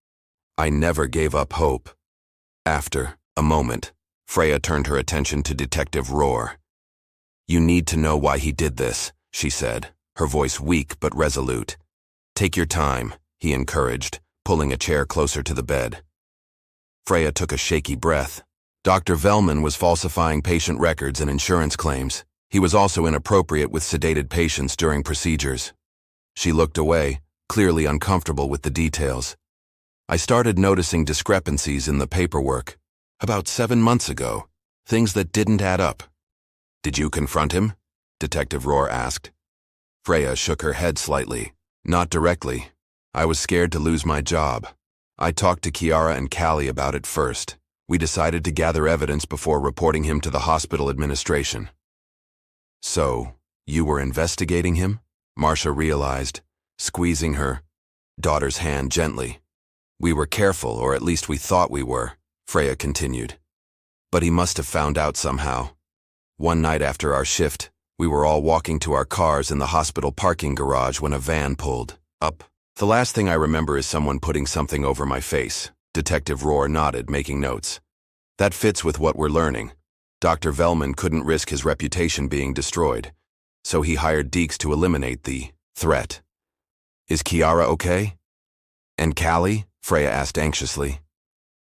A: "I never gave up hope." After a moment, Freya turned her attention to Detective Rohr. "You need to know why he did this," she said, her voice weak but resolute. "Take your time," he encouraged, pulling a chair closer to the bed. Freya took a shaky breath. Dr. Vellman was falsifying patient records and insurance claims. He was also inappropriate with sedated patients during procedures. She looked away, clearly uncomfortable with the details. "I started noticing discrepancies in the paperwork about 7 months ago, things that didn't add up." "Did you confront him?" Detective Rohr asked. Freya shook her head slightly. "Not directly. I was scared to lose my job. I talked to Kiara and Cali about it first. We decided to gather evidence before reporting him to the hospital administration." "So, you were investigating him?" Marcia realized, squeezing her daughter's hand gently. "We were careful, or at least we thought we were," Freya continued. "But he must have found out somehow. One night after our shift, we were all walking to our cars in the hospital parking garage when a van pulled up. The last thing I remember is someone putting something over my face." Detective Rohr nodded, making notes. "That fits with what we're learning. Dr. Vellman couldn't risk his reputation being destroyed, so he hired Deeks to eliminate the threat. Is Kiara okay? And Cali?" Freya asked anxiously.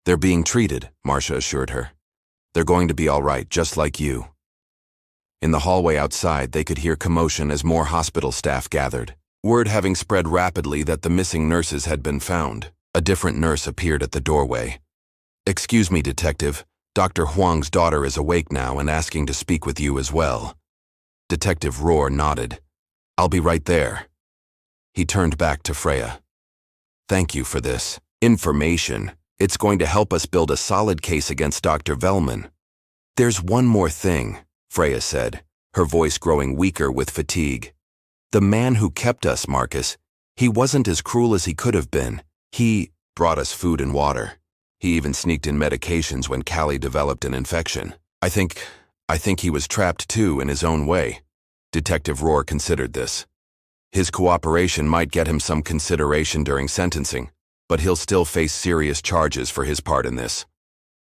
A: "They're being treated," Marcia assured her. "They're going to be all right, just like you." In the hallway outside, they could hear commotion as more hospital staff gathered. Word having spread rapidly that the missing nurses had been found, a different nurse appeared at the doorway. "Excuse me, Detective. Dr. Huang's daughter is awake now and asking to speak with you as well." Detective Rohr nodded. "I'll be right there." He turned back to Freya. "Thank you for this information. It's going to help us build a solid case against Dr. Vellman." "There's one more thing," Freya said, her voice growing weaker with fatigue. "The man who kept us, Marcus, he wasn't as cruel as he could have been. He brought us food and water. He even sneaked in medications when Cali developed an infection. I think he was trapped too in his own way." Detective Rohr considered this. "His cooperation might get him some consideration during sentencing, but he'll still face serious charges for his part in this."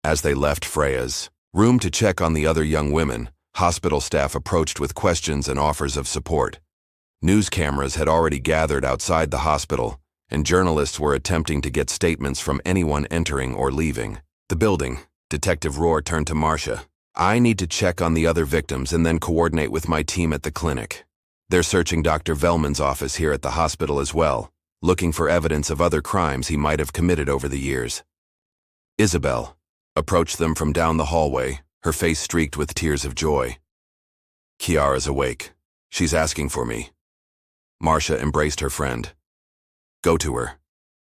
A: As they left Freya's room to check on the other young women, hospital staff approached with questions and offers of support. News cameras had already gathered outside the hospital, and journalists were attempting to get statements from anyone entering or leaving the building. Detective Rohr turned to Marcia. "I need to check on the other victims and then coordinate with my team at the clinic. They're searching Dr. Vellman's office here at the hospital as well, looking for evidence of other crimes he might have committed over the years." Isabel approached them from down the hallway, her face streaked with tears of joy. "Kiara's awake. She's asking for me." Marcia embraced her friend. Go to her.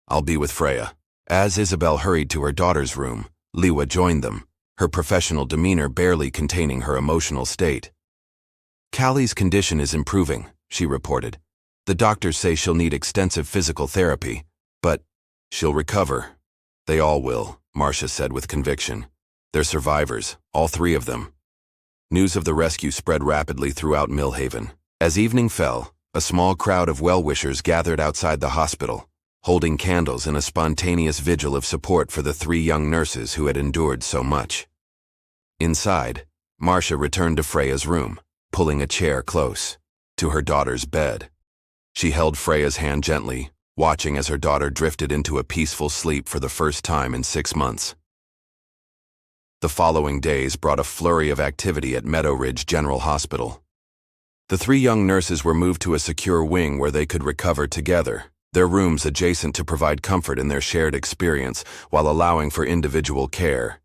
A: I'll be with Freya." As Isabel hurried to her daughter's room, Liwa joined them, her professional demeanor barely containing her emotional state. "Cali's condition is improving," she reported. "The doctors say she'll need extensive physical therapy, but she'll recover." "They all will," Marcia said with conviction. "They're survivors, all three of them." News of the rescue spread rapidly throughout Millhaven. As evening fell, a small crowd of well-wishers gathered outside the hospital, holding candles in a spontaneous vigil of support for the three young nurses who had endured so much. Inside, Marcia returned to Freya's room, pulling a chair close to her daughter's bed. She held Freya's hand gently, watching as her daughter drifted into a peaceful sleep for the first time in 6 months. The following days brought a flurry of activity at Meadowridge General Hospital. The three young nurses were moved to a secure wing where they could recover together, their rooms adjacent to provide comfort in their shared experience while allowing for individual care.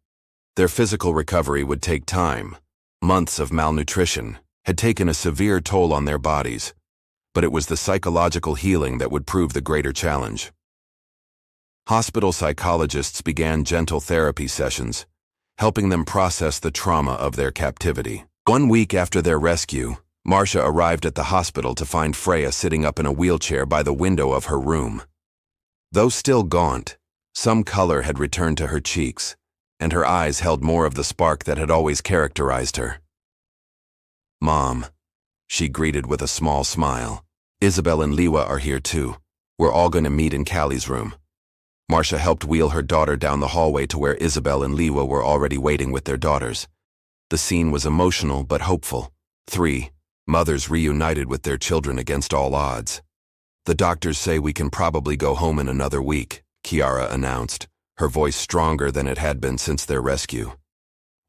A: Their physical recovery would take time. Months of malnutrition had taken a severe toll on their bodies, but it was the psychological healing that would prove the greater challenge. Hospital psychologists began gentle therapy sessions, helping them process the trauma of their captivity. 1 week after their rescue, Marcia arrived at the hospital to find Freya sitting up in a wheelchair by the window of her room. Though still gaunt, some color had returned to her cheeks, and her eyes held more of the spark that had always characterized her. "Mom," she greeted with a small smile. "Isabel and Liwa are here too. We're all going to meet in Cali's room." Marcia helped wheel her daughter down the hallway to where Isabel and Liwa were already waiting with their daughters. The scene was emotional but hopeful. 3 mothers reunited with their children against all odds. "The doctors say we can probably go home in another week," Kiara announced, her voice stronger than it had been since their rescue.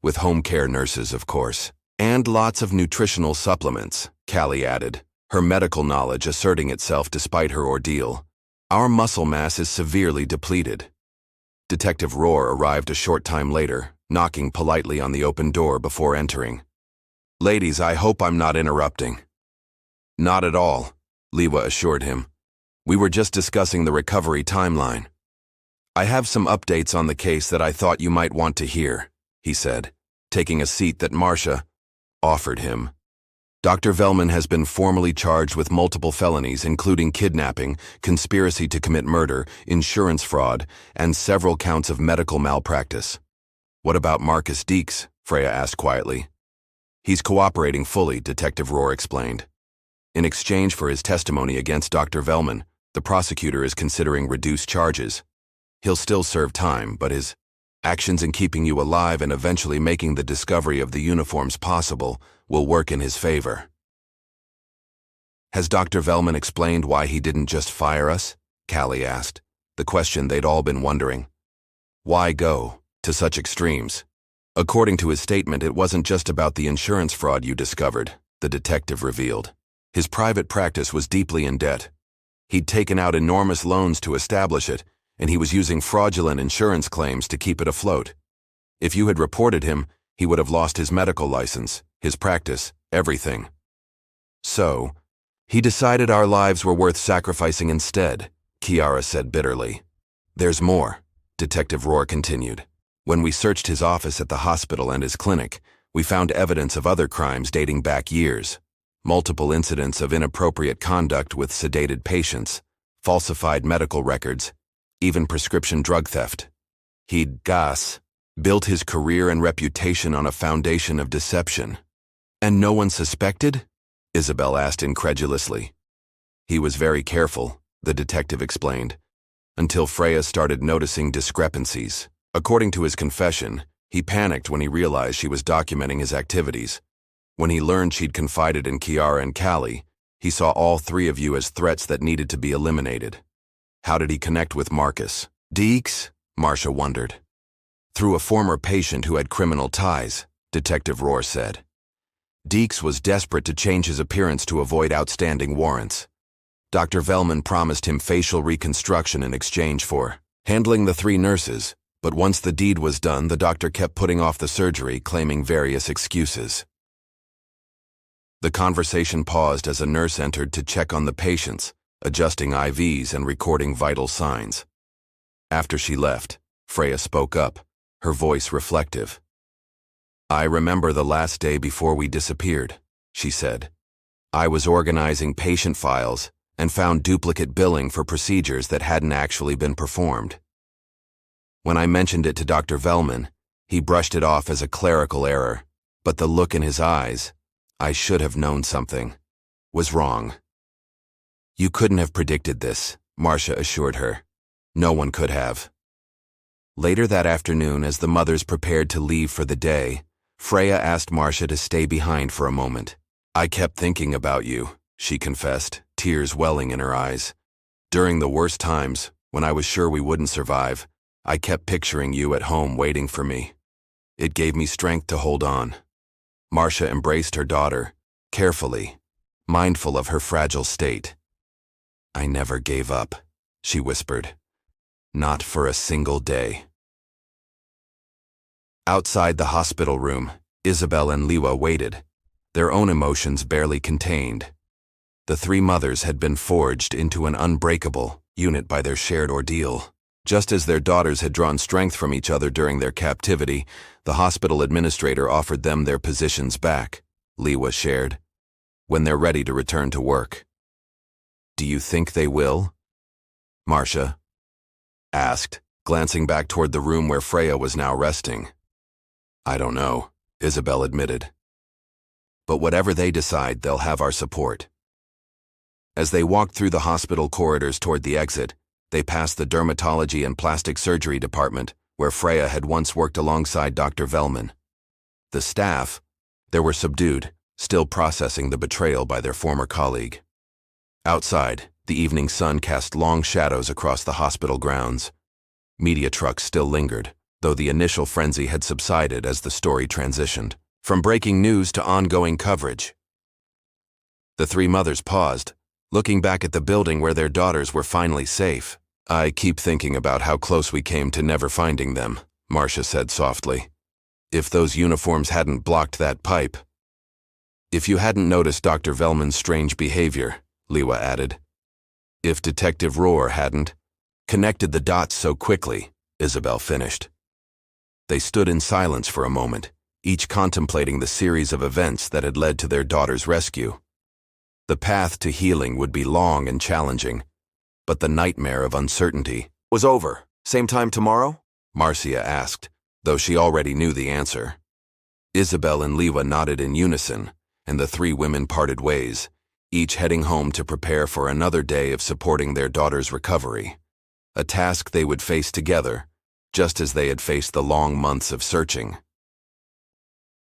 A: "With home care nurses, of course. And lots of nutritional supplements," Cali added, her medical knowledge asserting itself despite her ordeal. "Our muscle mass is severely depleted." Detective Rohr arrived a short time later, knocking politely on the open door before entering. "Ladies, I hope I'm not interrupting." "Not at all," Liwa assured him. "We were just discussing the recovery timeline." "I have some updates on the case that I thought you might want to hear," he said, taking a seat that Marcia offered him. "Dr. Vellman has been formally charged with multiple felonies, including kidnapping, conspiracy to commit murder, insurance fraud, and several counts of medical malpractice." "What about Marcus Deeks?" Freya asked quietly. "He's cooperating fully," Detective Rohr explained. "In exchange for his testimony against Dr. Vellman, the prosecutor is considering reduced charges. He'll still serve time, but his actions in keeping you alive and eventually making the discovery of the uniforms possible will work in his favor." "Has Dr. Vellman explained why he didn't just fire us?" Cali asked, the question they'd all been wondering. "Why go to such extremes?" "According to his statement, it wasn't just about the insurance fraud you discovered," the detective revealed. "His private practice was deeply in debt. He'd taken out enormous loans to establish it, and he was using fraudulent insurance claims to keep it afloat. If you had reported him, he would have lost his medical license, his practice, everything. So, he decided our lives were worth sacrificing instead," Kiara said bitterly. "There's more," Detective Rohr continued. "When we searched his office at the hospital and his clinic, we found evidence of other crimes dating back years. Multiple incidents of inappropriate conduct with sedated patients, falsified medical records, even prescription drug theft. He'd built his career and reputation on a foundation of deception." "And no one suspected?" Isabel asked incredulously. "He was very careful," the detective explained, "until Freya started noticing discrepancies. According to his confession, he panicked when he realized she was documenting his activities. When he learned she'd confided in Kiara and Cali, he saw all three of you as threats that needed to be eliminated." "How did he connect with Marcus Deeks?" Marcia wondered. "Through a former patient who had criminal ties," Detective Rohr said. "Deeks was desperate to change his appearance to avoid outstanding warrants. Dr. Vellman promised him facial reconstruction in exchange for handling the 3 nurses, but once the deed was done, the doctor kept putting off the surgery, claiming various excuses." The conversation paused as a nurse entered to check on the patients, adjusting IVs and recording vital signs. After she left, Freya spoke up, her voice reflective. "I remember the last day before we disappeared," she said. "I was organizing patient files and found duplicate billing for procedures that hadn't actually been performed. When I mentioned it to Dr. Vellman, he brushed it off as a clerical error, but the look in his eyes, I should have known something, was wrong." "You couldn't have predicted this," Marcia assured her. "No one could have." Later that afternoon, as the mothers prepared to leave for the day, Freya asked Marcia to stay behind for a moment. "I kept thinking about you," she confessed, tears welling in her eyes. "During the worst times, when I was sure we wouldn't survive, I kept picturing you at home waiting for me. It gave me strength to hold on." Marcia embraced her daughter, carefully, mindful of her fragile state. "I never gave up," she whispered. "Not for a single day." Outside the hospital room, Isabel and Liwa waited, their own emotions barely contained. The three mothers had been forged into an unbreakable unit by their shared ordeal. Just as their daughters had drawn strength from each other during their captivity, the hospital administrator offered them their positions back, Liwa shared, when they're ready to return to work. "Do you think they will?" Marcia asked, glancing back toward the room where Freya was now resting. "I don't know," Isabel admitted. "But whatever they decide, they'll have our support." As they walked through the hospital corridors toward the exit, they passed the dermatology and plastic surgery department, where Freya had once worked alongside Dr. Vellman. The staff, they were subdued, still processing the betrayal by their former colleague. Outside, the evening sun cast long shadows across the hospital grounds. Media trucks still lingered, though the initial frenzy had subsided as the story transitioned from breaking news to ongoing coverage. The three mothers paused, looking back at the building where their daughters were finally safe. "I keep thinking about how close we came to never finding them," Marcia said softly. "If those uniforms hadn't blocked that pipe." "If you hadn't noticed Dr. Vellman's strange behavior," Liwa added. "If Detective Rohr hadn't connected the dots so quickly," Isabel finished. They stood in silence for a moment, each contemplating the series of events that had led to their daughter's rescue. The path to healing would be long and challenging, but the nightmare of uncertainty was over. "Same time tomorrow?" Marcia asked, though she already knew the answer. Isabel and Liwa nodded in unison, and the three women parted ways, each heading home to prepare for another day of supporting their daughter's recovery, a task they would face together, just as they had faced the long months of searching.